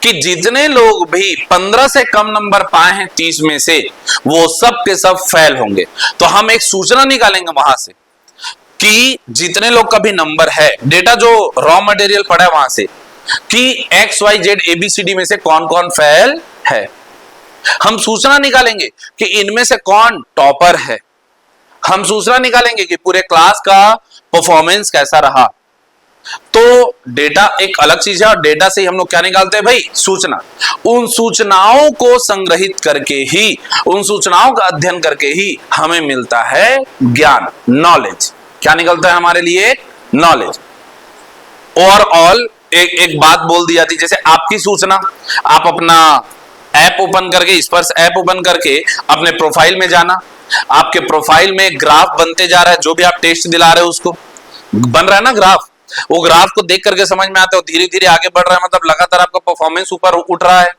कि जितने लोग भी 15 से कम नंबर पाए हैं 30 में से, वो सब के सब फेल होंगे। तो हम एक सूचना निकालेंगे वहां से कि जितने लोग का भी नंबर है, डेटा जो रॉ मटेरियल पड़ा है वहां से, कि XYZ ABCD में से कौन कौन फेल है। हम सूचना निकालेंगे कि इनमें से कौन टॉपर है। हम सूचना निकालेंगे कि पूरे क्लास का परफॉर्मेंस कैसा रहा। तो डेटा एक अलग चीज है और डेटा से ही हम लोग क्या निकालते हैं भाई? सूचना। उन सूचनाओं को संग्रहित करके ही, उन सूचनाओं का अध्ययन करके ही हमें मिलता है ज्ञान, नॉलेज। क्या निकलता है हमारे लिए? नॉलेज। ओवरऑल एक बात बोल दी जाती, जैसे आपकी सूचना, आप अपना ऐप ओपन करके, स्पर्श ऐप ओपन करके अपने प्रोफाइल में जाना, आपके प्रोफाइल में ग्राफ बनते जा रहा है, जो भी आप टेस्ट दिला रहे हो उसको बन रहा है ना ग्राफ। वो ग्राफ को देख करके समझ में आता है धीरे धीरे आगे बढ़ रहा है, मतलब लगातार आपका परफॉर्मेंस ऊपर उठ रहा है।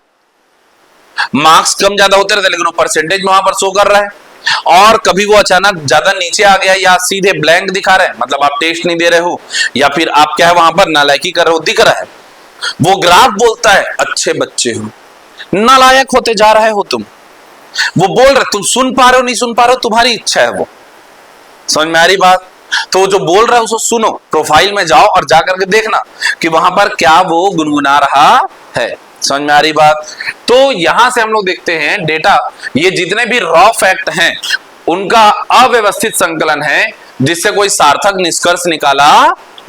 मार्क्स कम ज्यादा होते रहते लेकिन वो परसेंटेज वहां पर शो कर रहा है। और कभी वो अचानक ज्यादा नीचे आ गया या सीधे ब्लैंक दिखा रहा है, मतलब आप टेस्ट नहीं दे रहे हो या फिर आप क्या है वहां पर नालायकी कर रहे हो, दिख रहा है। वो ग्राफ बोलता है अच्छे बच्चे हो, नालायक होते जा रहे हो तुम। वो बोल रहे, तुम सुन पा रहे हो नहीं सुन पा रहे हो, तुम्हारी इच्छा है। वो समझ में आ रही बात? तो जो बोल रहा है उसको सुनो, प्रोफाइल में जाओ और जाकर के देखना कि वहां पर क्या वो गुनगुना रहा है। समझ में आ रही बात? तो यहां से हम लोग देखते हैं डेटा, ये जितने भी रॉ फैक्ट हैं उनका अव्यवस्थित संकलन है, जिससे कोई सार्थक निष्कर्ष निकाला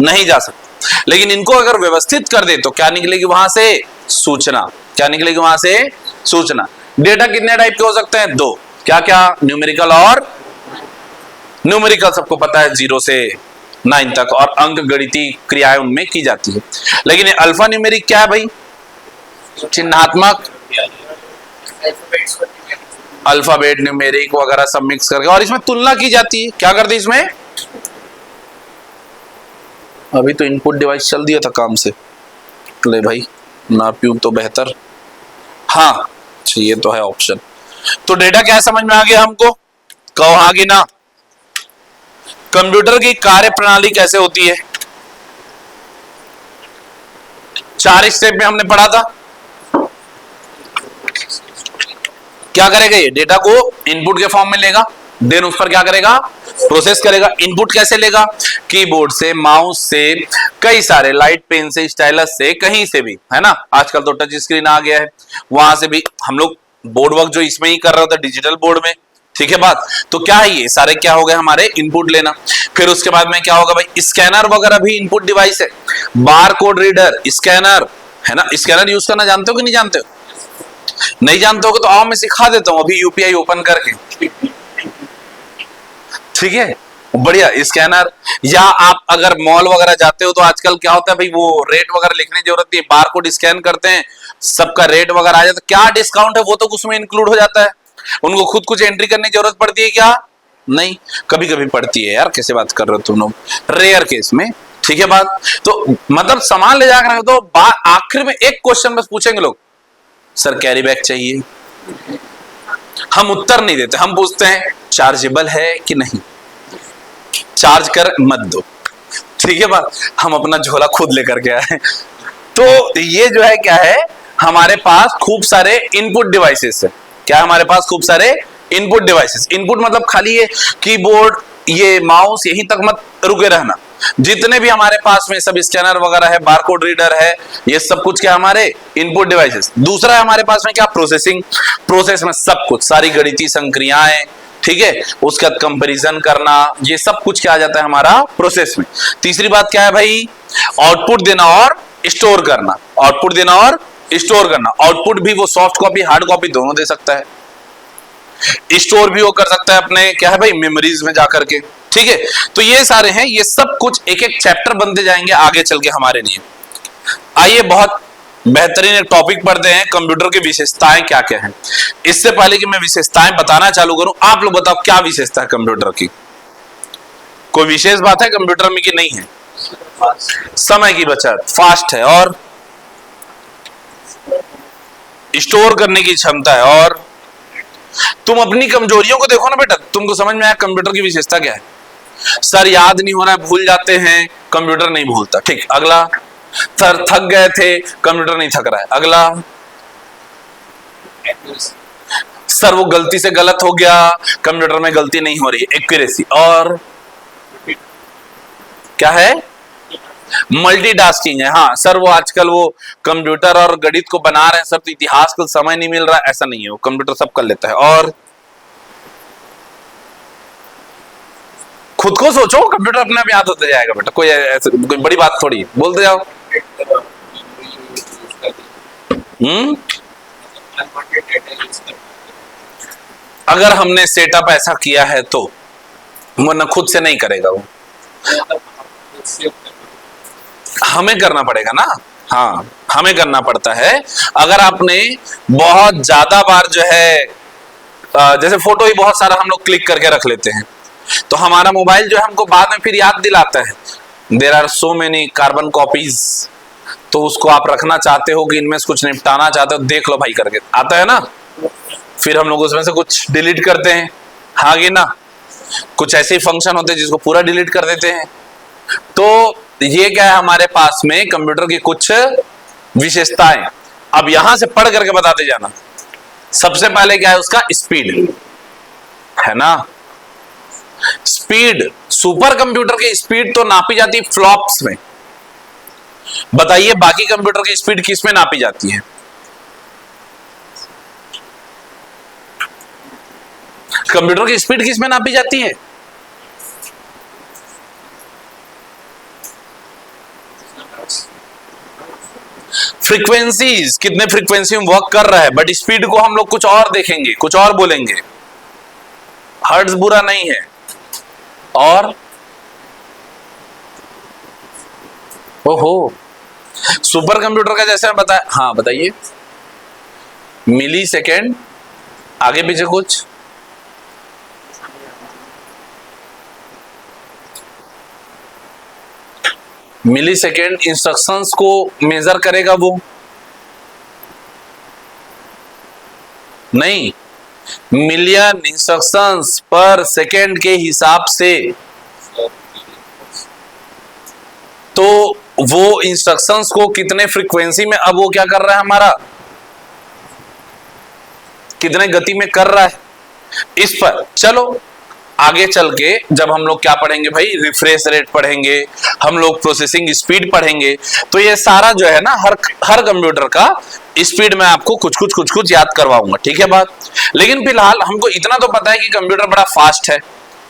नहीं जा सकता। लेकिन इनको अगर व्यवस्थित कर दे तो क्या निकलेगी वहां से? सूचना। क्या निकलेगी वहां से? सूचना। डेटा कितने टाइप के हो सकते हैं? दो। क्या क्या? न्यूमेरिकल और न्यूमेरिकल सबको पता है 0 से 9 तक, और अंक गणितीय क्रियाएं उनमें की जाती है। लेकिन ये अल्फा न्यूमेरिक क्या है भाई? चिन्हात्मक, अल्फाबेट न्यूमेरिक वगैरह सब मिक्स करके, और इसमें तुलना की जाती है। क्या करते इसमें? अभी तो इनपुट डिवाइस चल दिया था काम से, ले भाई नाप्यूब तो बेहतर। हाँ ये तो है ऑप्शन। तो डेटा क्या समझ में आ गया हमको? कहो हाँ कि ना? कंप्यूटर की कार्य प्रणाली कैसे होती है? 4 स्टेप में हमने पढ़ा था। क्या करेगा ये? डेटा को इनपुट के फॉर्म में लेगा, देन उस पर क्या करेगा? प्रोसेस करेगा। इनपुट कैसे लेगा? कीबोर्ड से, माउस से, कई सारे लाइट पेन से, स्टाइलस से, कहीं से भी, है ना। आजकल तो टच स्क्रीन आ गया है, वहां से भी हम लोग बोर्ड वर्क जो इसमें ही कर रहे होते डिजिटल बोर्ड में, ठीक है बात। तो क्या है ये सारे क्या हो गए हमारे? इनपुट लेना। फिर उसके बाद में क्या होगा भाई? स्कैनर वगैरह भी इनपुट डिवाइस है। बार कोड रीडर, स्कैनर, है ना। स्कैनर यूज करना जानते हो कि नहीं जानते हो? नहीं जानते हो तो आओ मैं सिखा देता हूं अभी यूपीआई ओपन करके, ठीक है। बढ़िया स्कैनर। या आप अगर मॉल वगैरह जाते हो तो आजकल क्या होता है भाई, वो रेट वगैरह लिखने की जरूरत नहीं है, बार कोड स्कैन करते हैं, सबका रेट वगैरह आ जाता है, क्या डिस्काउंट है वो तो उसमें इंक्लूड हो जाता है। उनको खुद कुछ एंट्री करने की जरूरत पड़ती है क्या? नहीं, कभी कभी पड़ती है यार, कैसे बात कर रहे हो तुम लोग, रेयर केस में, ठीक है बात। तो मतलब सामान ले जाकर तो आखिर में एक क्वेश्चन बस पूछेंगे लोग, सर कैरी बैग चाहिए। हम उत्तर नहीं देते, हम पूछते हैं चार्जेबल है कि नहीं, चार्ज कर मत दो, ठीक है बात। हम अपना झोला खुद लेकर के आए। तो ये जो है क्या है, हमारे पास खूब सारे इनपुट डिवाइसेस है। क्या हमारे पास? खूब सारे इनपुट डिवाइसेस। इनपुट मतलब खाली ये कीबोर्ड, ये माउस, यहीं तक मत रुके रहना। जितने भी हमारे पास में सब स्कैनर वगैरह है, बारकोड रीडर है, ये सब कुछ क्या हमारे इनपुट डिवाइसेस। दूसरा है हमारे पास में क्या? प्रोसेसिंग। प्रोसेस में सब कुछ, सारी गणितीय संक्रियाएं, ठीक है, उसका कंपैरिजन करना, ये सब कुछ क्या आ जाता है हमारा प्रोसेस में। तीसरी बात क्या है भाई? आउटपुट देना और स्टोर करना। आउटपुट देना और स्टोर करना। आउटपुट भी वो सॉफ्ट कॉपी हार्ड कॉपी दोनों दे सकता है, स्टोर भी वो कर सकता है अपने क्या है भाई मेमोरीज में जाकर के, ठीक है। तो ये सारे हैं, ये सब कुछ एक एक चैप्टर बनते जाएंगे आगे चल के हमारे लिए। आइए बहुत बेहतरीन एक टॉपिक पढ़ते हैं, कंप्यूटर की विशेषताएं क्या क्या हैं। इससे पहले कि मैं विशेषताएं बताना चालू करूं, आप लोग बताओ क्या विशेषता है कंप्यूटर की? कोई विशेष बात है कंप्यूटर में कि नहीं है? समय की बचत, फास्ट है, और स्टोर करने की क्षमता है। और तुम अपनी कमजोरियों को देखो ना बेटा, तुमको समझ में आया कंप्यूटर की विशेषता क्या है? सर याद नहीं हो रहा है, भूल जाते हैं, कंप्यूटर नहीं भूलता। ठीक, अगला। सर थक गए थे, कंप्यूटर नहीं थक रहा है। अगला। सर वो गलती से गलत हो गया, कंप्यूटर में गलती नहीं हो रही, एक्यूरेसी। और क्या है? मल्टीटास्किंग है। हाँ सर वो आजकल वो कंप्यूटर और गणित को बना रहे हैं सर, तो इतिहास को समय नहीं मिल रहा, ऐसा नहीं है, वो कंप्यूटर सब कर लेता है। और खुद को सोचो, कंप्यूटर अपने आप याद होता जाएगा बेटा, कोई कोई बड़ी बात थोड़ी, बोलते जाओ। अगर हमने सेटअप ऐसा किया है तो, वरना खुद से नहीं करेगा वो, हमें करना पड़ेगा ना। हाँ हमें करना पड़ता है। अगर आपने बहुत ज्यादा बार जो है, जैसे फोटो ही बहुत सारा हम लोग क्लिक करके रख लेते हैं, तो हमारा मोबाइल जो है हमको बाद में फिर याद दिलाता है, there are so many carbon copies, तो उसको आप रखना चाहते हो कि इनमें से कुछ निपटाना चाहते हो, देख लो भाई करके आता है ना, फिर हम लोग उसमें से कुछ डिलीट करते हैं। हाँ कि ना, कुछ ऐसे फंक्शन होते हैं जिसको पूरा डिलीट कर देते हैं। तो ये क्या है हमारे पास में कंप्यूटर की कुछ विशेषताएं। अब यहां से पढ़ करके बताते जाना। सबसे पहले क्या है उसका? स्पीड है ना। स्पीड, सुपर कंप्यूटर की स्पीड तो नापी जाती है फ्लॉप्स में। बताइए बाकी कंप्यूटर की स्पीड किस में नापी जाती है? कंप्यूटर की स्पीड किस में नापी जाती है? फ्रीक्वेंसीज, कितने फ्रीक्वेंसी में वर्क कर रहा है, बट स्पीड को हम लोग कुछ और देखेंगे, कुछ और बोलेंगे। हर्ट्ज बुरा नहीं है। और ओहो, सुपर कंप्यूटर का जैसे मैं बताया, हाँ बताइए। मिली सेकेंड, आगे पीछे कुछ? मिली सेकेंड इंस्ट्रक्शंस को मेजर करेगा वो? नहीं, मिलियन इंस्ट्रक्शंस पर सेकेंड के हिसाब से। तो वो इंस्ट्रक्शंस को कितने फ्रीक्वेंसी में, अब वो क्या कर रहा है हमारा, कितने गति में कर रहा है, इस पर। चलो आगे चल के जब हम लोग क्या पढ़ेंगे भाई, रिफ्रेश रेट पढ़ेंगे, हम लोग प्रोसेसिंग स्पीड पढ़ेंगे, तो ये सारा जो है ना हर कंप्यूटर का स्पीड में आपको कुछ कुछ याद करवाऊंगा, ठीक है बात। लेकिन फिलहाल हमको इतना तो पता है कि कंप्यूटर बड़ा फास्ट है,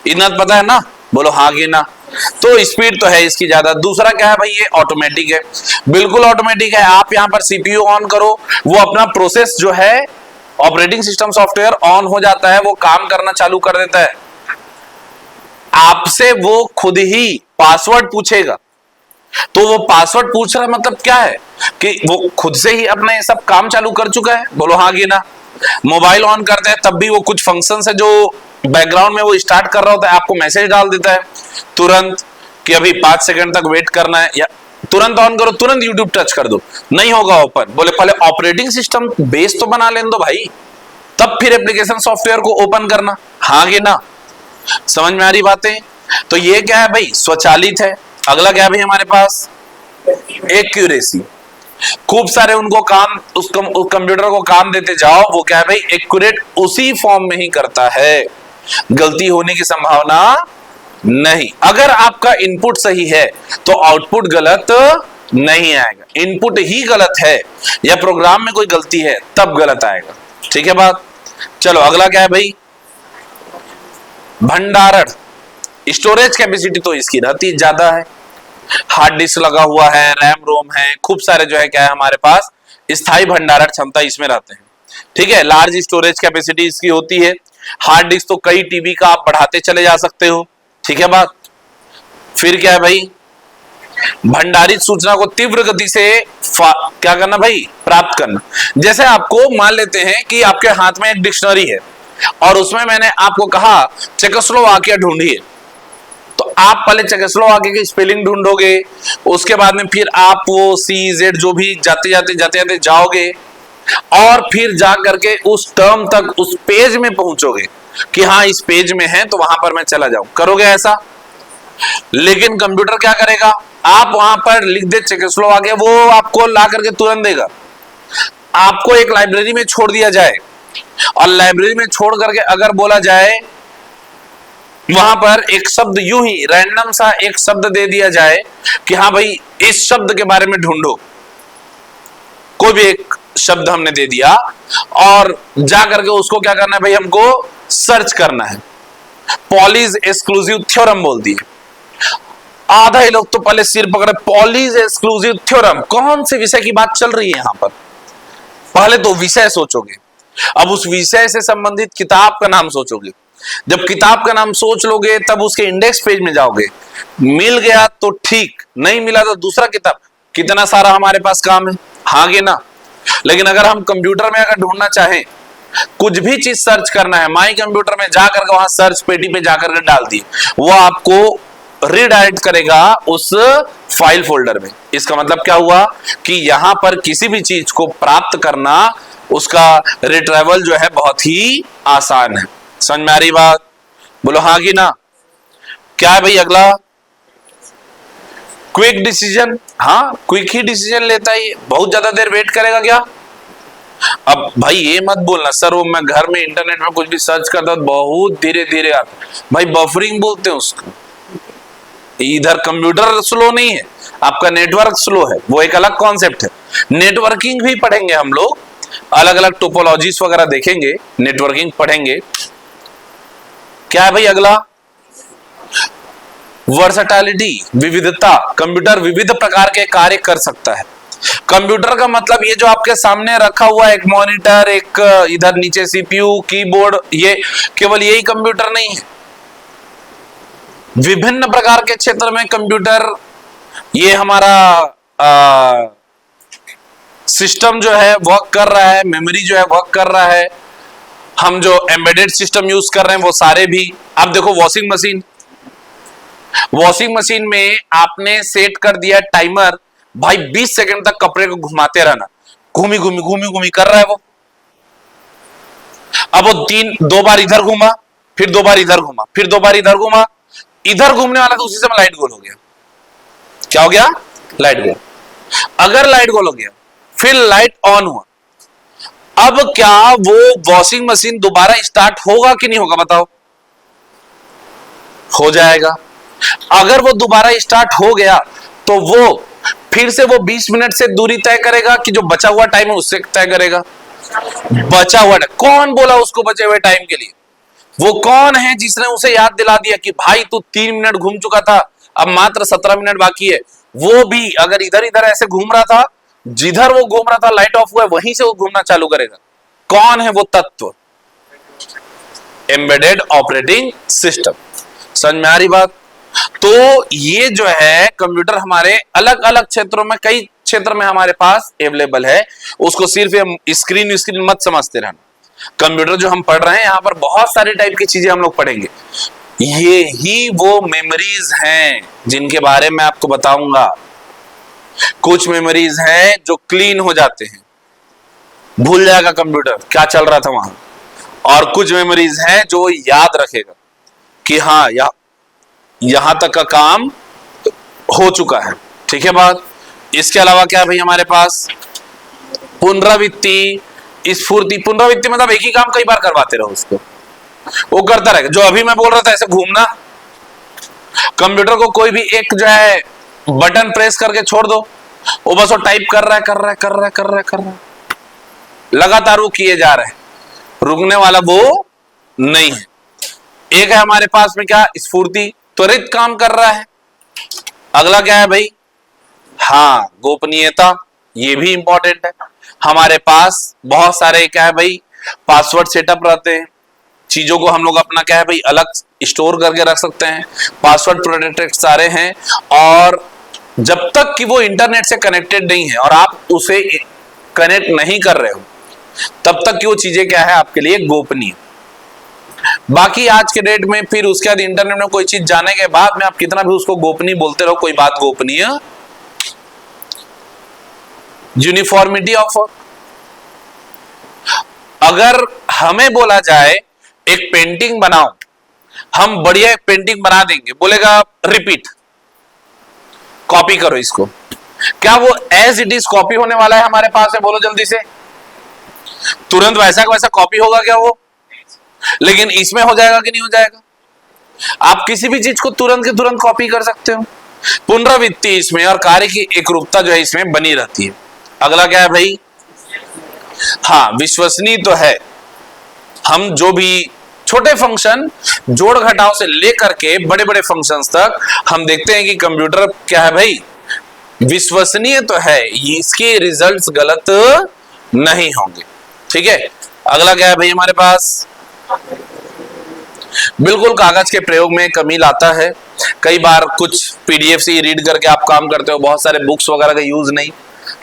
इतना तो पता है ना, बोलो हाँ कि ना। तो स्पीड तो है इसकी ज्यादा। दूसरा क्या है भाई, ये ऑटोमेटिक है, बिल्कुल ऑटोमेटिक है। आप यहाँ पर सीपीयू ऑन करो, वो अपना प्रोसेस जो है ऑपरेटिंग सिस्टम सॉफ्टवेयर ऑन हो जाता है, वो काम करना चालू कर देता है। आपसे वो खुद ही पासवर्ड पूछेगा, तो वो पासवर्ड पूछ रहा है मतलब क्या है कि वो खुद से ही अपने सब काम चालू कर चुका है, बोलो हाँ कि ना। मोबाइल ऑन करते हैं तब भी वो कुछ फंक्शन है जो बैकग्राउंड में वो स्टार्ट कर रहा होता है, आपको मैसेज डाल देता है तुरंत कि अभी 5 सेकंड तक वेट करना है, या तुरंत ऑन करो, तुरंत यूट्यूब टच कर दो, नहीं होगा ओपन। बोले पहले ऑपरेटिंग सिस्टम बेस तो बना लेने दो भाई, तब फिर एप्लीकेशन सॉफ्टवेयर को ओपन करना, हाँ कि ना। समझ में आ रही बातें? तो ये क्या है भाई, स्वचालित है। अगला क्या है भाई हमारे पास, एक्यूरेसी। खूब सारे उनको काम, उस कंप्यूटर को काम देते जाओ, वो क्या है भाई, एक्यूरेट उसी फॉर्म में ही करता है, गलती होने की संभावना नहीं। अगर आपका इनपुट सही है तो आउटपुट गलत नहीं आएगा, इनपुट ही गलत है या प्रोग्राम में कोई गलती है तब गलत आएगा, ठीक है बात। चलो अगला क्या है भाई, भंडारण। स्टोरेज कैपेसिटी तो इसकी रहती ज्यादा है, हार्ड डिस्क लगा हुआ है, रैम रोम है, खूब सारे जो है क्या है हमारे पास स्थायी भंडारण क्षमता इसमें रहते हैं, ठीक है। लार्ज स्टोरेज कैपेसिटी इसकी होती है। हार्ड डिस्क तो कई टीबी का आप बढ़ाते चले जा सकते हो, ठीक है बात। फिर क्या है भाई, भंडारित सूचना को तीव्र गति से क्या करना भाई, प्राप्त करना। जैसे आपको मान लेते हैं कि आपके हाथ में एक डिक्शनरी है और उसमें मैंने आपको कहा चेकोस्लोवाकिया ढूंढिए, तो तो आप पहले चेकोस्लोवाकिया की स्पेलिंग ढूंढोगे, उसके बाद में फिर आप वो CZ जो भी जाते जाते जाओगे और फिर जा करके उस टर्म तक उस पेज में पहुंचोगे कि हाँ इस पेज में है तो वहां पर मैं चला जाऊं, करोगे ऐसा। लेकिन कंप्यूटर क्या करेगा, आप वहां पर लिख दे चेकोस्लोवाकिया, वो आपको ला करके तुरंत देगा। आपको एक लाइब्रेरी में छोड़ दिया जाए और लाइब्रेरी में छोड़ करके अगर बोला जाए वहां पर एक शब्द यूं ही रैंडम सा एक शब्द दे दिया जाए कि हाँ भाई इस शब्द के बारे में ढूंढो, कोई भी एक शब्द हमने दे दिया और जा करके उसको क्या करना है भाई, हमको सर्च करना है। पॉलीज एक्सक्लूसिव थ्योरम बोल दिए, आधा ही लोग तो पहले सिर पकड़े, पॉलीज एक्सक्लूसिव थ्योरम, कौन से विषय की बात चल रही है यहां पर। पहले तो विषय सोचोगे, अब उस विषय से संबंधित किताब का नाम सोचोगे, जब किताब का नाम सोच लोगे तब उसके इंडेक्स पेज में जाओगे, मिल गया तो ठीक, नहीं मिला तो दूसरा किताब। कितना सारा हमारे पास काम है, हागे ना। लेकिन अगर हम कंप्यूटर में अगर ढूंढना चाहें, कुछ भी चीज सर्च करना है, माई कंप्यूटर में जाकर के वहां सर्च पेटी पे जाकर के डाल दिए, वो आपको रीडायरेक्ट करेगा उस फाइल फोल्डर में। इसका मतलब क्या हुआ कि यहां पर किसी भी चीज को प्राप्त करना, उसका रिट्राइवल जो है बहुत ही आसान है। समझ में आ रही बात, बोलो हाँ कि ना। क्या है भाई अगला, क्विक डिसीजन। हाँ क्विक ही डिसीजन लेता है, बहुत ज्यादा देर वेट करेगा क्या। अब भाई ये मत बोलना सर वो मैं घर में इंटरनेट में कुछ भी सर्च करता हूं बहुत धीरे धीरे आता, भाई बफरिंग बोलते हैं उसको। इधर कंप्यूटर स्लो नहीं है, आपका नेटवर्क स्लो है, वो एक अलग कॉन्सेप्ट है। नेटवर्किंग भी पढ़ेंगे हम लोग, अलग अलग टोपोलॉजीज वगैरह देखेंगे, नेटवर्किंग पढ़ेंगे। क्या है भाई अगला, वर्सटालिटी, विविधता। कंप्यूटर विविध प्रकार के कार्य कर सकता है। कंप्यूटर का मतलब ये जो आपके सामने रखा हुआ एक मॉनिटर, एक इधर नीचे CPU, कीबोर्ड, ये केवल यही कंप्यूटर नहीं है। विभिन्न प्रकार के क्षेत्र में कंप्यूटर, ये हमारा सिस्टम जो है वर्क कर रहा है, मेमोरी जो है वर्क कर रहा है, हम जो एम्बेडेड सिस्टम यूज कर रहे हैं वो सारे भी। आप देखो वॉशिंग मशीन, वॉशिंग मशीन में आपने सेट कर दिया टाइमर, भाई 20 सेकंड तक कपड़े को घुमाते रहना, घूमी घूमी कर रहा है वो। अब वो दो बार इधर घूमा, फिर 2 बार इधर घूमा, फिर 2 बार इधर घूमा, इधर घूमने वाला तो उसी समय लाइट गोल हो गया। क्या हो गया, लाइट गोल। अगर लाइट गोल हो गया फिर लाइट ऑन हुआ, अब क्या वो वॉशिंग मशीन दोबारा स्टार्ट होगा कि नहीं होगा बताओ। हो जाएगा। अगर वो दोबारा स्टार्ट हो गया तो वो फिर से वो 20 मिनट से दूरी तय करेगा कि जो बचा हुआ टाइम है उससे तय करेगा। बचा हुआ टाइम कौन बोला उसको बचे हुए टाइम के लिए, वो कौन है जिसने उसे याद दिला दिया कि भाई तू 3 मिनट घूम चुका था, अब मात्र 17 मिनट बाकी है। वो भी अगर इधर इधर ऐसे घूम रहा था, जिधर वो घूम रहा था लाइट ऑफ हुआ है वहीं से वो घूमना चालू करेगा। कौन है वो तत्व, एम्बेडेड ऑपरेटिंग सिस्टम। समझ में आ रही बात। तो ये जो है कंप्यूटर हमारे अलग अलग क्षेत्रों में, कई क्षेत्र में हमारे पास अवेलेबल है, उसको सिर्फ स्क्रीन मत समझते रहना। कंप्यूटर जो हम पढ़ रहे हैं यहां पर बहुत सारी टाइप की चीजें हम लोग पढ़ेंगे। ये ही वो मेमोरीज हैं जिनके बारे में आपको बताऊंगा। कुछ मेमोरीज हैं जो क्लीन हो जाते हैं, भूल जाएगा कंप्यूटर क्या चल रहा था वहां, और कुछ मेमोरीज हैं जो याद रखेगा कि हाँ यहां तक का काम हो चुका है। ठीक है बात। इसके अलावा क्या भाई हमारे पास, पुनरावृत्ति, स्फूर्ति। पुनरावृत्ति मतलब एक ही काम कई बार करवाते रहो उसको, वो करता रहेगा। जो अभी मैं बोल रहा था ऐसे घूमना, कंप्यूटर को कोई भी एक जो है बटन प्रेस करके छोड़ दो, वो बस वो टाइप कर रहा है, लगातार वो किए जा रहे हैं, रुकने वाला वो नहीं है। एक है हमारे पास में क्या, स्फूर्ति, त्वरित काम कर रहा है। अगला क्या है भाई, हाँ गोपनीयता, ये भी इंपॉर्टेंट है। हमारे पास बहुत सारे क्या है भाई, पासवर्ड सेटअप रहते हैं, चीजों को हम लोग अपना क्या है भाई अलग स्टोर करके रख सकते हैं, पासवर्ड प्रोटेक्टेड सारे हैं। और जब तक कि वो इंटरनेट से कनेक्टेड नहीं है और आप उसे कनेक्ट नहीं कर रहे हो, तब तक कि वो चीजें क्या है आपके लिए गोपनीय। बाकी आज के डेट में फिर उसके बाद इंटरनेट में कोई चीज जाने के बाद में आप कितना भी उसको गोपनीय बोलते रहो, कोई बात गोपनीय। यूनिफॉर्मिटी ऑफ वर्क, अगर हमें बोला जाए एक पेंटिंग बनाओ, हम बढ़िया एक पेंटिंग बना देंगे, बोलेगा रिपीट, कॉपी करो इसको, क्या वो एज इट इज कॉपी होने वाला है हमारे पास में? बोलो जल्दी से, तुरंत वैसा का वैसा कॉपी होगा क्या वो? लेकिन इसमें हो जाएगा कि नहीं हो जाएगा? आप किसी भी चीज को तुरंत के तुरंत कॉपी कर सकते हो। पुनरावृत्ति इसमें और कार्य की एकरूपता जो है इसमें बनी रहती है। अगला क्या है भाई? हाँ, विश्वसनीय तो है। हम जो भी छोटे फंक्शन जोड़ घटाव से लेकर के बड़े बड़े फंक्शंस तक हम देखते हैं कि कंप्यूटर क्या है भाई, विश्वसनीय तो है, इसके रिजल्ट्स गलत नहीं होंगे। ठीक है, अगला क्या है भाई हमारे पास? बिल्कुल कागज के प्रयोग में कमी लाता है। कई बार कुछ पीडीएफ से रीड करके आप काम करते हो, बहुत सारे बुक्स वगैरह का यूज नहीं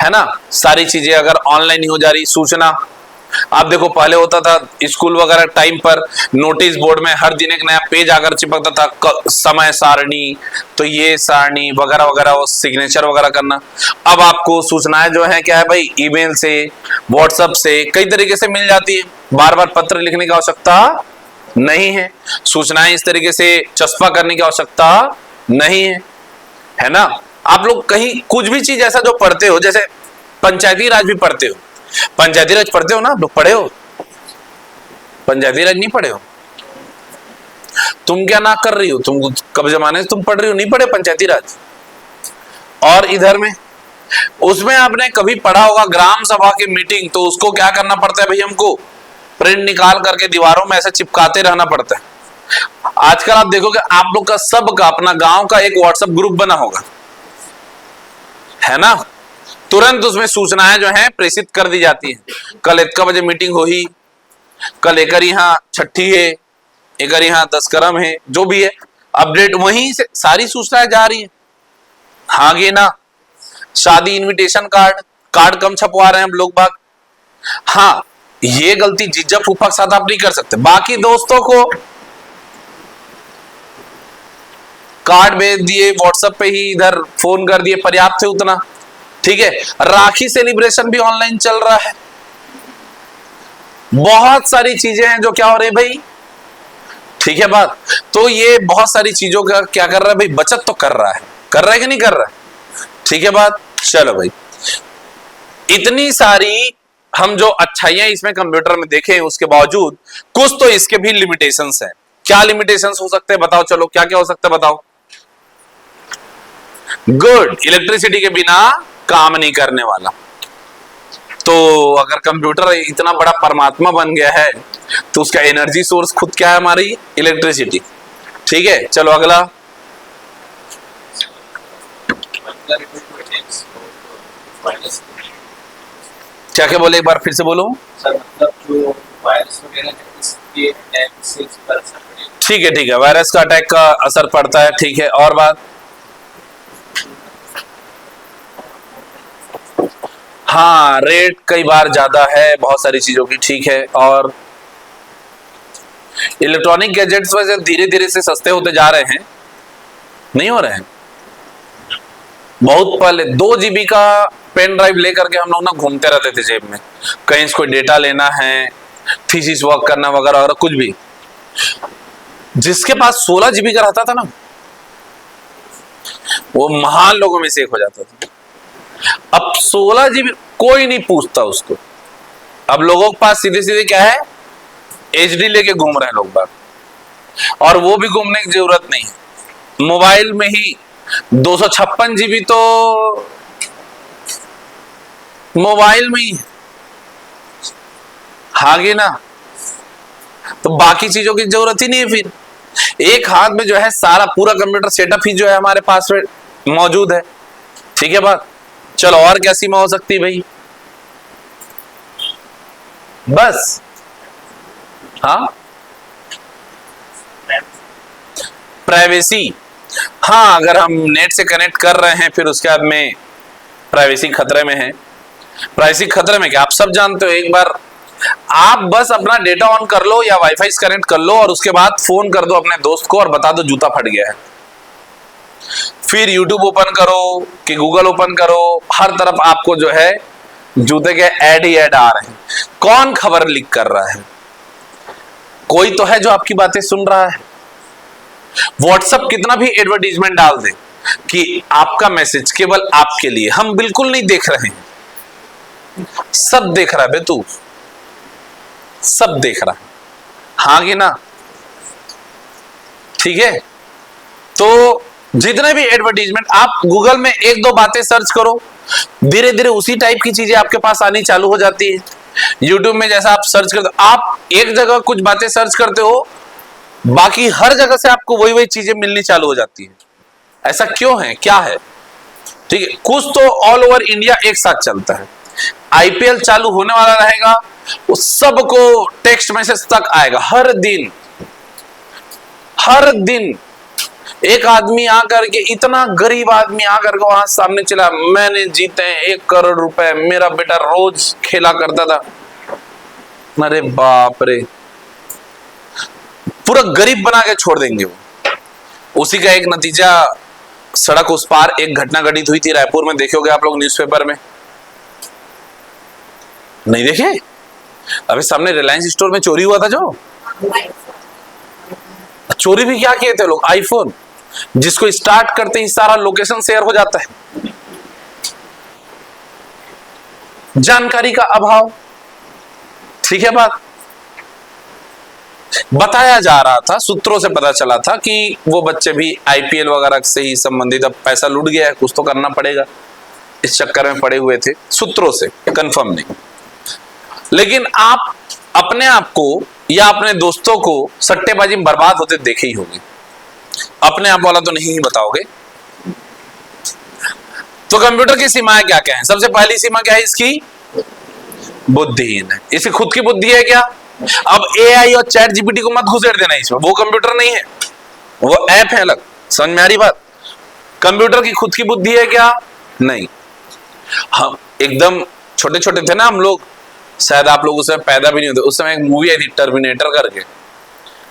है ना, सारी चीजें अगर ऑनलाइन ही हो जा रही। सूचना आप देखो, पहले होता था स्कूल वगैरह टाइम पर नोटिस बोर्ड में हर दिन एक नया पेज आकर चिपकता था, समय सारणी, तो ये सारणी वगैरह वगैरह, वो सिग्नेचर वगैरह करना। अब आपको सूचनाएं जो है क्या है भाई, ईमेल से, व्हाट्सएप से, कई तरीके से मिल जाती है। बार बार पत्र लिखने की आवश्यकता नहीं है, सूचनाएं इस तरीके से चस्पा करने की आवश्यकता नहीं है ना। आप लोग कहीं कुछ भी चीज ऐसा जो पढ़ते हो, जैसे पंचायती राज भी पढ़ते हो, पंचायती राज पढ़ते हो ना आप लोग? पढ़े हो? पंचायती राज नहीं पढ़े हो? तुम क्या ना कर रही हो? तुम कब जमाने से तुम पढ़ रही हो? नहीं पढ़े पंचायती राज? और इधर में उसमें आपने कभी पढ़ा होगा ग्राम सभा की मीटिंग, तो उसको क्या करना पड़ता है भाई, हमको प्रिंट निकाल करके दीवारों में ऐसे चिपकाते रहना पड़ता है। आजकल आप देखोगे आप लोग का सबका अपना गांव का एक व्हाट्सएप ग्रुप बना होगा, है ना, तुरंत उसमें सूचनाएं जो है प्रेषित कर दी जाती है। कल इतना बजे मीटिंग हो ही, कल एक यहाँ छठी है, एक यहाँ दशकर्म है, जो भी है अपडेट वहीं से सारी सूचनाएं जा रही है। हाँ गे ना, शादी इनविटेशन कार्ड कम छपवा रहे हैं हम लोग बाग। हाँ, ये गलती जीजा फूफा के साथ आप नहीं कर सकते, बाकी दोस्तों को कार्ड भेज दिए, व्हाट्सएप पे ही इधर फोन कर दिए, पर्याप्त है उतना। ठीक है, राखी सेलिब्रेशन भी ऑनलाइन चल रहा है। बहुत सारी चीजें हैं जो क्या हो रही है भाई, ठीक है बात। तो ये बहुत सारी चीजों का क्या कर रहा है भाई, बचत तो कर रहा है कि नहीं कर रहा है? ठीक है बात। चलो भाई, इतनी सारी हम जो अच्छाइयां इसमें कंप्यूटर में देखें, उसके बावजूद कुछ तो इसके भी लिमिटेशंस हैं। क्या लिमिटेशंस हो सकते हैं बताओ? चलो क्या क्या हो सकता है बताओ? गुड, इलेक्ट्रिसिटी के बिना काम नहीं करने वाला। तो अगर कंप्यूटर इतना बड़ा परमात्मा बन गया है तो उसका एनर्जी सोर्स खुद क्या है? हमारी इलेक्ट्रिसिटी। ठीक है, चलो अगला। क्या क्या बोले, एक बार फिर से बोलो। ठीक है, वायरस का अटैक का असर पड़ता है। ठीक है, और बात? हाँ, रेट कई बार ज्यादा है बहुत सारी चीजों की। ठीक है, और इलेक्ट्रॉनिक गैजेट्स वैसे धीरे धीरे से सस्ते होते जा रहे हैं, नहीं हो रहे हैं। बहुत पहले 2 GB का पेन ड्राइव लेकर के हम लोग ना घूमते रहते थे जेब में, कहीं से कोई डेटा लेना है, थीसिस वर्क करना वगैरह वगैरह कुछ भी। जिसके पास 16 GB का रहता था ना, वो महान लोगों में से एक हो जाता था। अब 16 GB कोई नहीं पूछता उसको। अब लोगों के पास सीधे सीधे क्या है, HD लेके घूम रहे हैं लोग बाग, और वो भी घूमने की जरूरत नहीं है, मोबाइल में ही 256 GB तो मोबाइल में ही हागे ना, तो बाकी चीजों की जरूरत ही नहीं है। फिर एक हाथ में जो है सारा पूरा कंप्यूटर सेटअप ही जो है हमारे पास में मौजूद है। ठीक है बात। चलो, और क्या सीमा हो सकती है भाई? बस हाँ, प्राइवेसी। हाँ, अगर हम नेट से कनेक्ट कर रहे हैं फिर उसके बाद में प्राइवेसी खतरे में है। प्राइवेसी खतरे में क्या, आप सब जानते हो। एक बार आप बस अपना डेटा ऑन कर लो या वाईफाई कनेक्ट कर लो और उसके बाद फोन कर दो अपने दोस्त को और बता दो जूता फट गया है। फिर यूट्यूब ओपन करो कि गूगल ओपन करो, हर तरफ आपको जो है जूते के ऐड ही ऐड आ रहे हैं। कौन खबर लीक कर रहा है? कोई तो है जो आपकी बातें सुन रहा है। व्हाट्सएप कितना भी एडवर्टीजमेंट डाल दे कि आपका मैसेज केवल आपके लिए, हम बिल्कुल नहीं देख रहे हैं। सब देख रहा है बे तू, सब देख रहा है, हाँ कि ना? ठीक है, तो जितने भी एडवर्टीजमेंट, आप गूगल में एक दो बातें सर्च करो, धीरे धीरे उसी टाइप की चीजें आपके पास आनी चालू हो जाती है। यूट्यूब में जैसा आप सर्च करते हो, आप एक जगह कुछ बातें सर्च करते हो, बाकी हर जगह से आपको वही वही चीजें मिलनी चालू हो जाती है। ऐसा क्यों है, क्या है? ठीक है, कुछ तो ऑल ओवर इंडिया एक साथ चलता है। आईपीएल चालू होने वाला रहेगा, उस सबको टेक्स्ट मैसेज तक आएगा हर दिन। हर दिन एक आदमी आकर के, इतना गरीब आदमी आकर के वहां सामने चला, मैंने जीते 1 करोड़ रुपए, मेरा बेटा रोज खेला करता था। अरे बाप रे, पूरा गरीब बना के छोड़ देंगे वो। उसी का एक नतीजा, सड़क उस पार एक घटना घटित हुई थी रायपुर में, देखोगे आप लोग न्यूज़पेपर में, नहीं देखे? अभी सामने रिलायंस स्टोर में चोरी हुआ था, जो चोरी भी क्या किए थे लोग, आईफोन, जिसको स्टार्ट करते ही सारा लोकेशन शेयर हो जाता है। जानकारी का अभाव, ठीक है बात। बताया जा रहा था, सूत्रों से पता चला था कि वो बच्चे भी आईपीएल वगैरह से ही संबंधित, अब पैसा लूट गया है, कुछ तो करना पड़ेगा, इस चक्कर में पड़े हुए थे, सूत्रों से, कंफर्म नहीं। लेकिन आप अपने आप को या अपने दोस्तों को सट्टेबाजी में बर्बाद होते देखे ही होंगे, अपने आप वाला तो नहीं ही बताओगे। तो कंप्यूटर की सीमाएं क्या क्या है? सबसे पहली सीमा क्या है इसकी? बुद्धिहीन है। इसकी खुद की बुद्धि है क्या? अब एआई और चैट जीपीटी को मत घुसेड़ देना इसमें, वो कंप्यूटर नहीं है, वो ऐप है अलग। समझ में आ रही बात? कंप्यूटर की खुद की बुद्धि है क्या? नहीं। हम एकदम छोटे छोटे थे ना हम लोग, शायद आप लोग उस समय पैदा भी नहीं होते, उस समय एक मूवी आई थी टर्मिनेटर करके,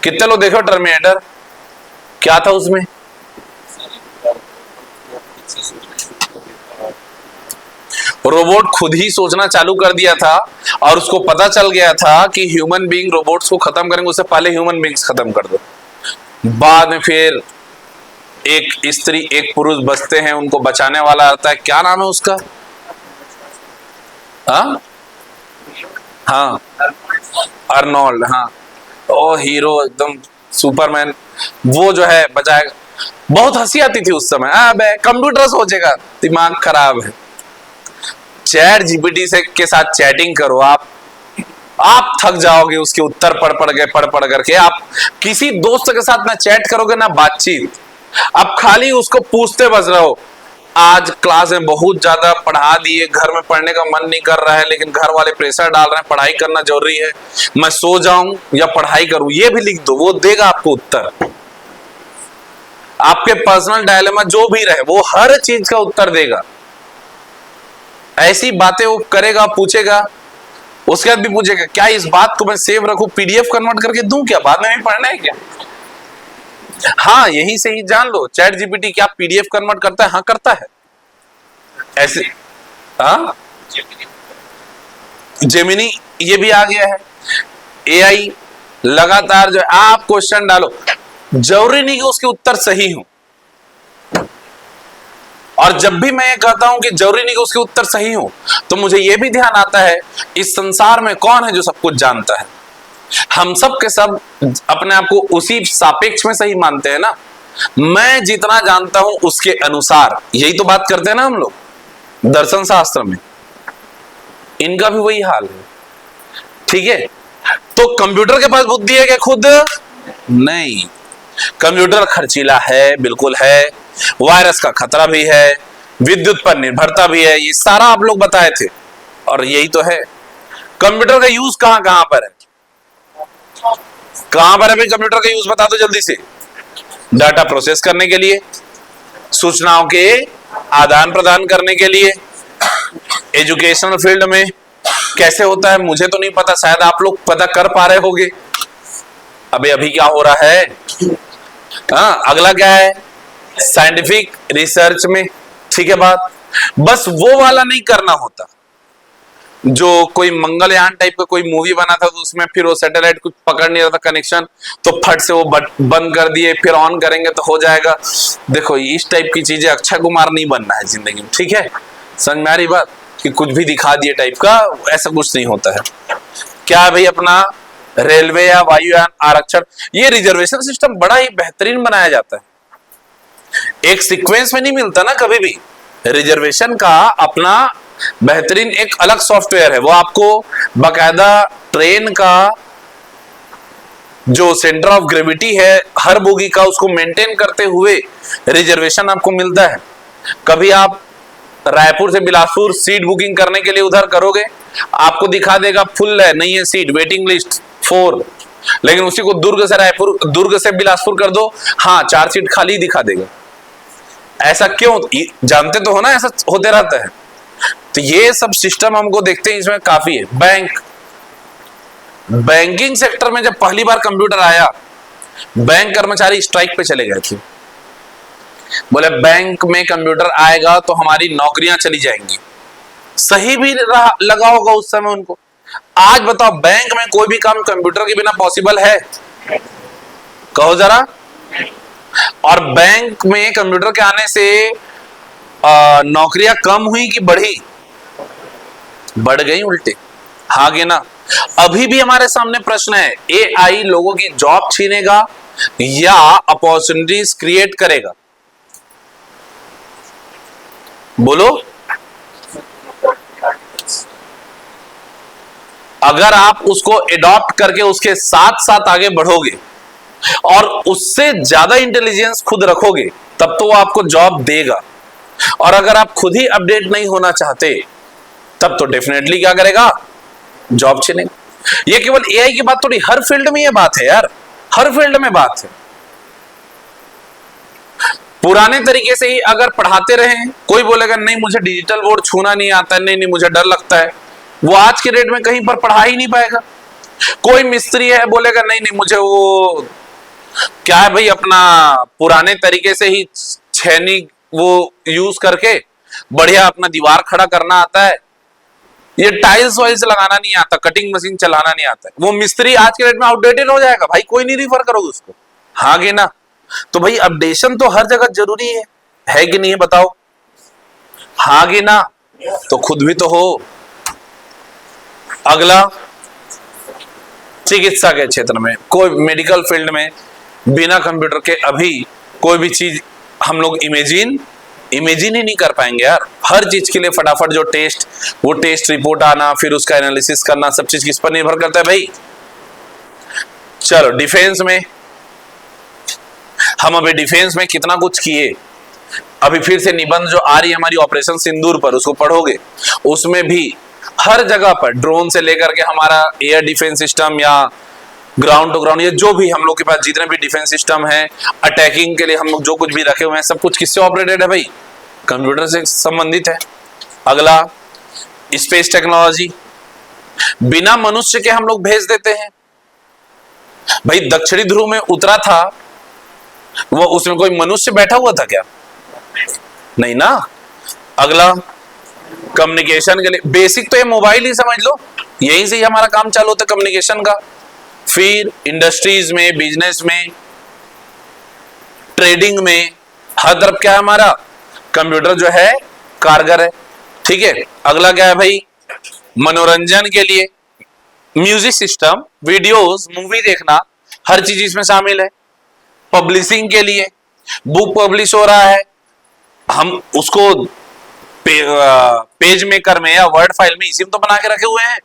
कितने लोग देखो टर्मिनेटर? क्या था उसमें? रोबोट खुद ही सोचना चालू कर दिया था और उसको पता चल गया था कि ह्यूमन बीइंग रोबोट्स को खत्म करेंगे, उससे पहले ह्यूमन बीइंग्स खत्म कर दो। बाद में फिर एक स्त्री एक पुरुष बचते हैं, उनको बचाने वाला आता है, क्या नाम है उसका? हाँ, अर्नोल्ड, हाँ, ओ हीरो एकदम सुपरमैन, वो जो है बचाएगा। बहुत हंसी आती थी उस समय, अबे कंप्यूटर सोचेगा, दिमाग खराब है। चैट जीपीटी से के साथ चैटिंग करो, आप थक जाओगे उसके उत्तर पढ़ करके। आप किसी दोस्त के साथ ना चैट करोगे ना बातचीत, आप खाली उसको पूछते बस रहो, आज क्लास में बहुत ज्यादा पढ़ा दिए, घर में पढ़ने का मन नहीं कर रहा है, लेकिन घर वाले प्रेशर डाल रहे हैं, पढ़ाई करना जरूरी है, मैं सो जाऊं या पढ़ाई करूं, ये भी लिख दो, वो देगा आपको उत्तर। आपके पर्सनल डायलेमा जो भी रहे, वो हर चीज का उत्तर देगा। ऐसी बातें वो करेगा, पूछेगा, उसके बाद भी पूछेगा क्या इस बात को मैं सेव रखूं, पीडीएफ कन्वर्ट करके दूं क्या, बाद में भी पढ़ना है क्या? हाँ, यही से ही जान लो चैट जीपीटी क्या पीडीएफ कन्वर्ट करता है? हाँ करता है। ऐसे हाँ, जेमिनी ये भी आ गया है, एआई लगातार जो आप क्वेश्चन डालो, जरूरी नहीं कि उसके उत्तर सही हो। और जब भी मैं ये कहता हूं कि जरूरी नहीं कि उसके उत्तर सही हो, तो मुझे यह भी ध्यान आता है इस संसार में कौन है जो सब कुछ जानता है? हम सब के सब अपने आप को उसी सापेक्ष में सही मानते हैं ना। मैं जितना जानता हूं उसके अनुसार, यही तो बात करते हैं ना हम लोग दर्शन शास्त्र में। इनका भी वही हाल है, ठीक है। तो कंप्यूटर के पास बुद्धि है क्या? खुद नहीं। कंप्यूटर खर्चीला है, बिल्कुल है, वायरस का खतरा भी है, विद्युत पर निर्भरता भी है, ये सारा आप लोग बताए थे। और यही तो है, कंप्यूटर का यूज कहां कहां पर है? कहां पर है भाई कंप्यूटर का यूज? बता दो जल्दी से। डाटा प्रोसेस करने के लिए, सूचनाओं के आदान प्रदान करने के लिए, एजुकेशनल फील्ड में, कैसे होता है मुझे तो नहीं पता, शायद आप लोग पता कर पा रहे होगे। अभी क्या हो रहा है। हाँ, अगला क्या है, साइंटिफिक रिसर्च में, ठीक है बात। बस वो वाला नहीं करना होता जो कोई मंगलयान टाइप का कोई मूवी बना था, तो उसमें फिर वो सैटेलाइट कुछ पकड़ नहीं रहा था कनेक्शन, तो फट से वो बंद कर दिए, फिर ऑन करेंगे तो हो जाएगा। देखो इस टाइप की चीजें अक्षय कुमार नहीं बनना है जिंदगी में, ठीक है। समझ में आ रही बात कि कुछ भी दिखा दिए टाइप का, ऐसा कुछ नहीं होता है। क्या है भाई, अपना रेलवे या वायुयान आरक्षण, ये रिजर्वेशन सिस्टम बड़ा ही बेहतरीन बनाया जाता है। एक सीक्वेंस में नहीं मिलता ना कभी भी। रिजर्वेशन का अपना बेहतरीन एक अलग सॉफ्टवेयर है, वो आपको बकायदा ट्रेन का जो सेंटर ऑफ ग्रेविटी है हर बोगी का, उसको मेंटेन करते हुए रिजर्वेशन आपको मिलता है। कभी आप रायपुर से बिलासपुर सीट बुकिंग करने के लिए उधर करोगे, आपको दिखा देगा फुल है, नहीं है सीट, वेटिंग लिस्ट 4। लेकिन उसी को दुर्ग से बिलासपुर कर दो, हाँ 4 सीट खाली दिखा देगा। ऐसा क्यों, जानते तो हो ना, ऐसा होते रहता है। तो ये सब सिस्टम हमको देखते हैं, इसमें काफी है। बैंकिंग सेक्टर में जब पहली बार कंप्यूटर आया, बैंक कर्मचारी स्ट्राइक पे चले गए थे। बोले बैंक में कंप्यूटर आएगा तो हमारी नौकरियां चली जाएंगी। सही भी लगा होगा उस समय उनको। आज बताओ, बैंक में कोई भी काम कंप्यूटर के बिना पॉसिबल है? कहो जरा। और बैंक में कंप्यूटर के आने से नौकरियां कम हुई कि बढ़ी? बढ़ गई उल्टे। आगे ना, अभी भी हमारे सामने प्रश्न है, एआई लोगों की जॉब छीनेगा या अपॉर्चुनिटीज क्रिएट करेगा? बोलो। अगर आप उसको एडॉप्ट करके उसके साथ साथ आगे बढ़ोगे और उससे ज्यादा इंटेलिजेंस खुद रखोगे, तब तो वो आपको जॉब देगा। और अगर आप खुद ही अपडेट नहीं होना चाहते, तब तो डेफिनेटली क्या करेगा, जॉब छीनेगा। ये केवल एआई की बात थोड़ी, हर फील्ड में ये बात है यार, हर फील्ड में बात है। पुराने तरीके से ही अगर पढ़ाते रहे, कोई बोलेगा नहीं मुझे डिजिटल बोर्ड छूना नहीं आता है, नहीं मुझे डर लगता है, वो आज के डेट में कहीं पर पढ़ा ही नहीं पाएगा। कोई मिस्त्री है, बोलेगा नहीं मुझे वो क्या है भाई, अपना पुराने तरीके से ही छेनी वो यूज करके बढ़िया अपना दीवार खड़ा करना आता है, ये टाइल्स वाइल्स लगाना नहीं आता, कटिंग मशीन चलाना नहीं आता है, वो मिस्त्री आज के डेट में आउटडेटेड हो जाएगा भाई, कोई नहीं रिफर करोगे उसको। हाँ गे ना। तो भाई अपडेशन तो हर जगह जरूरी है कि नहीं है बताओ? हाँ गे ना। तो खुद भी तो हो। अगला, चिकित्सा के क्षेत्र में, कोई मेडिकल फील्ड में बिना कंप्यूटर के अभी कोई भी चीज हम लोग इमेजिन ही नहीं कर पाएंगे यार। हर चीज के लिए फटाफट जो टेस्ट रिपोर्ट आना, फिर उसका एनालिसिस करना, सब चीज किस पर निर्भर करता है भाई? चलो डिफेंस में, हम अभी डिफेंस में कितना कुछ किए। अभी फिर से निबंध जो आ रही है हमारी ऑपरेशन सिंदूर पर, उसको पढ़ोगे। उसमें भी हर जगह पर ड्रोन से लेकर के हमारा एयर डिफेंस सिस्टम या ग्राउंड टू ग्राउंड, ये जो भी हम लोग के पास जितने भी डिफेंस सिस्टम है, अटैकिंग के लिए हम लोग जो कुछ भी रखे हुए हैं, सब कुछ किससे ऑपरेटेड है भाई? कंप्यूटर से संबंधित है। अगला, स्पेस टेक्नोलॉजी, बिना मनुष्य के हम लोग भेज देते हैं भाई। दक्षिणी ध्रुव में उतरा था वो, उसमें कोई मनुष्य बैठा हुआ था क्या? नहीं ना। अगला, कम्युनिकेशन के लिए बेसिक तो ये मोबाइल ही समझ लो, यहीं से ही हमारा काम चालू होता है कम्युनिकेशन का। फिर इंडस्ट्रीज में, बिजनेस में, ट्रेडिंग में, हर तरफ क्या है हमारा कंप्यूटर जो है कारगर है, ठीक है। अगला क्या है भाई, मनोरंजन के लिए म्यूजिक सिस्टम, वीडियोस, मूवी देखना, हर चीज इसमें शामिल है। पब्लिशिंग के लिए बुक पब्लिश हो रहा है, हम उसको पेज मेकर में या वर्ड फाइल में इसी में तो बना के रखे हुए हैं,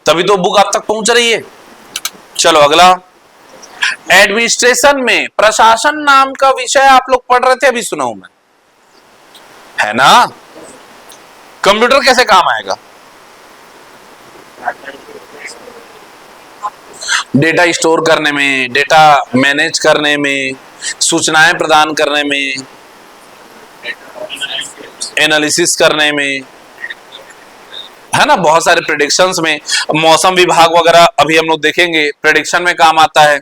तभी तो बुक आप तक पहुंच रही है। चलो अगला, एडमिनिस्ट्रेशन में, प्रशासन नाम का विषय आप लोग पढ़ रहे थे, अभी सुना हूं मैं, है ना? कंप्यूटर कैसे काम आएगा? डेटा स्टोर करने में, डेटा मैनेज करने में, सूचनाएं प्रदान करने में, एनालिसिस करने में, है ना, बहुत सारे प्रेडिक्शंस में मौसम विभाग वगैरह अभी हम लोग देखेंगे, प्रेडिक्शन में काम आता है।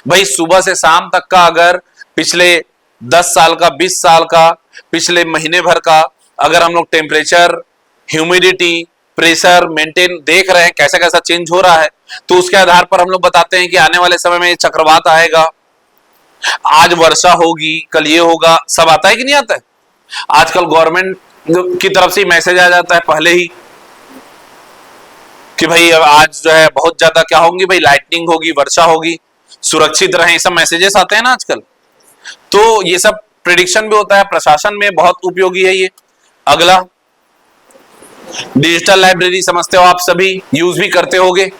भाई सुबह से शाम तक का अगर पिछले 10 साल का, 20 साल का, पिछले महीने भर का अगर हम लोग टेम्परेचर, ह्यूमिडिटी, प्रेशर मेंटेन देख रहे हैं कैसा कैसा चेंज हो रहा है, तो उसके आधार पर हम लोग बताते हैं कि आने वाले समय में चक्रवात आएगा, आज वर्षा होगी, कल ये होगा। सब आता है कि नहीं आता है? आजकल गवर्नमेंट की तरफ से मैसेज आ जाता है पहले ही कि भाई आज जो है बहुत ज्यादा क्या होंगी, भाई लाइटनिंग होगी, वर्षा होगी, सुरक्षित रहें, सब मैसेजेस आते हैं ना आजकल। तो ये सब प्रिडिक्शन भी होता है, प्रशासन में बहुत उपयोगी है ये। अगला डिजिटल लाइब्रेरी, समझते हो आप सभी, यूज भी करते होगे।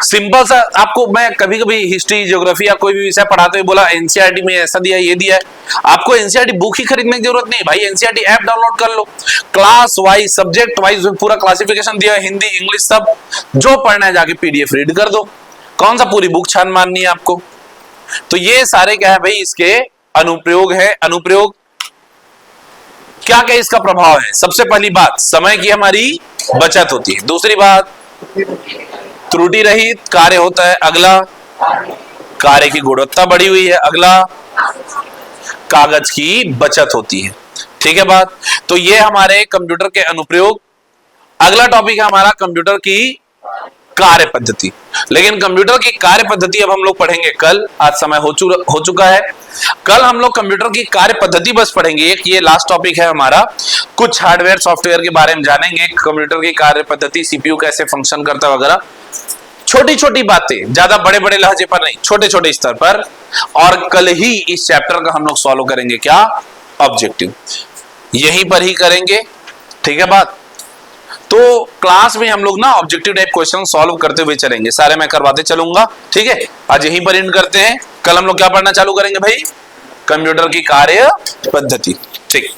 सिंपल सा, आपको मैं कभी कभी हिस्ट्री, ज्योग्राफी या कोई भी विषय पढ़ाते हुए बोला एनसीईआरटी में ऐसा दिया, ये दिया है, आपको एनसीईआरटी बुक ही खरीदने की जरूरत नहीं भाई, एनसीईआरटी ऐप डाउनलोड कर लो, क्लास वाइज, सब्जेक्ट वाइज पूरा क्लासिफिकेशन दिया है, हिंदी, इंग्लिश, सब जो पढ़ना है जाके पीडीएफ रीड कर दो। कौन सा पूरी बुक छान मारनी है आपको? तो ये सारे क्या है भाई, इसके अनुप्रयोग है। अनुप्रयोग क्या क्या इसका प्रभाव है? सबसे पहली बात, समय की हमारी बचत होती है। दूसरी बात, त्रुटि रहित कार्य होता है। अगला, कार्य की गुणवत्ता बढ़ी हुई है। अगला, कागज की बचत होती है। ठीक है बात? तो ये हमारे कंप्यूटर के अनुप्रयोग। अगला टॉपिक है हमारा कंप्यूटर की कार्य पद्धति। लेकिन कंप्यूटर की कार्य पद्धति अब हम लोग पढ़ेंगे कल, आज समय हो चुका है। कल हम लोग कंप्यूटर की कार्य पद्धति बस पढ़ेंगे, एक ये लास्ट टॉपिक है हमारा। कुछ हार्डवेयर सॉफ्टवेयर के बारे में जानेंगे, कंप्यूटर की कार्य पद्धति, सीपीयू कैसे फंक्शन करता है वगैरह, छोटी छोटी बातें, ज्यादा बड़े बड़े लहजे पर नहीं, छोटे छोटे स्तर पर। और कल ही इस चैप्टर का हम लोग सॉल्व करेंगे, क्या, ऑब्जेक्टिव, यहीं पर ही करेंगे। ठीक है बात? तो क्लास में हम लोग ना ऑब्जेक्टिव टाइप क्वेश्चन सॉल्व करते हुए चलेंगे, सारे मैं करवाते चलूंगा। ठीक है, आज यहीं पर एंड करते हैं। कल हम लोग क्या पढ़ना चालू करेंगे भाई? कंप्यूटर की कार्य पद्धति। ठीक।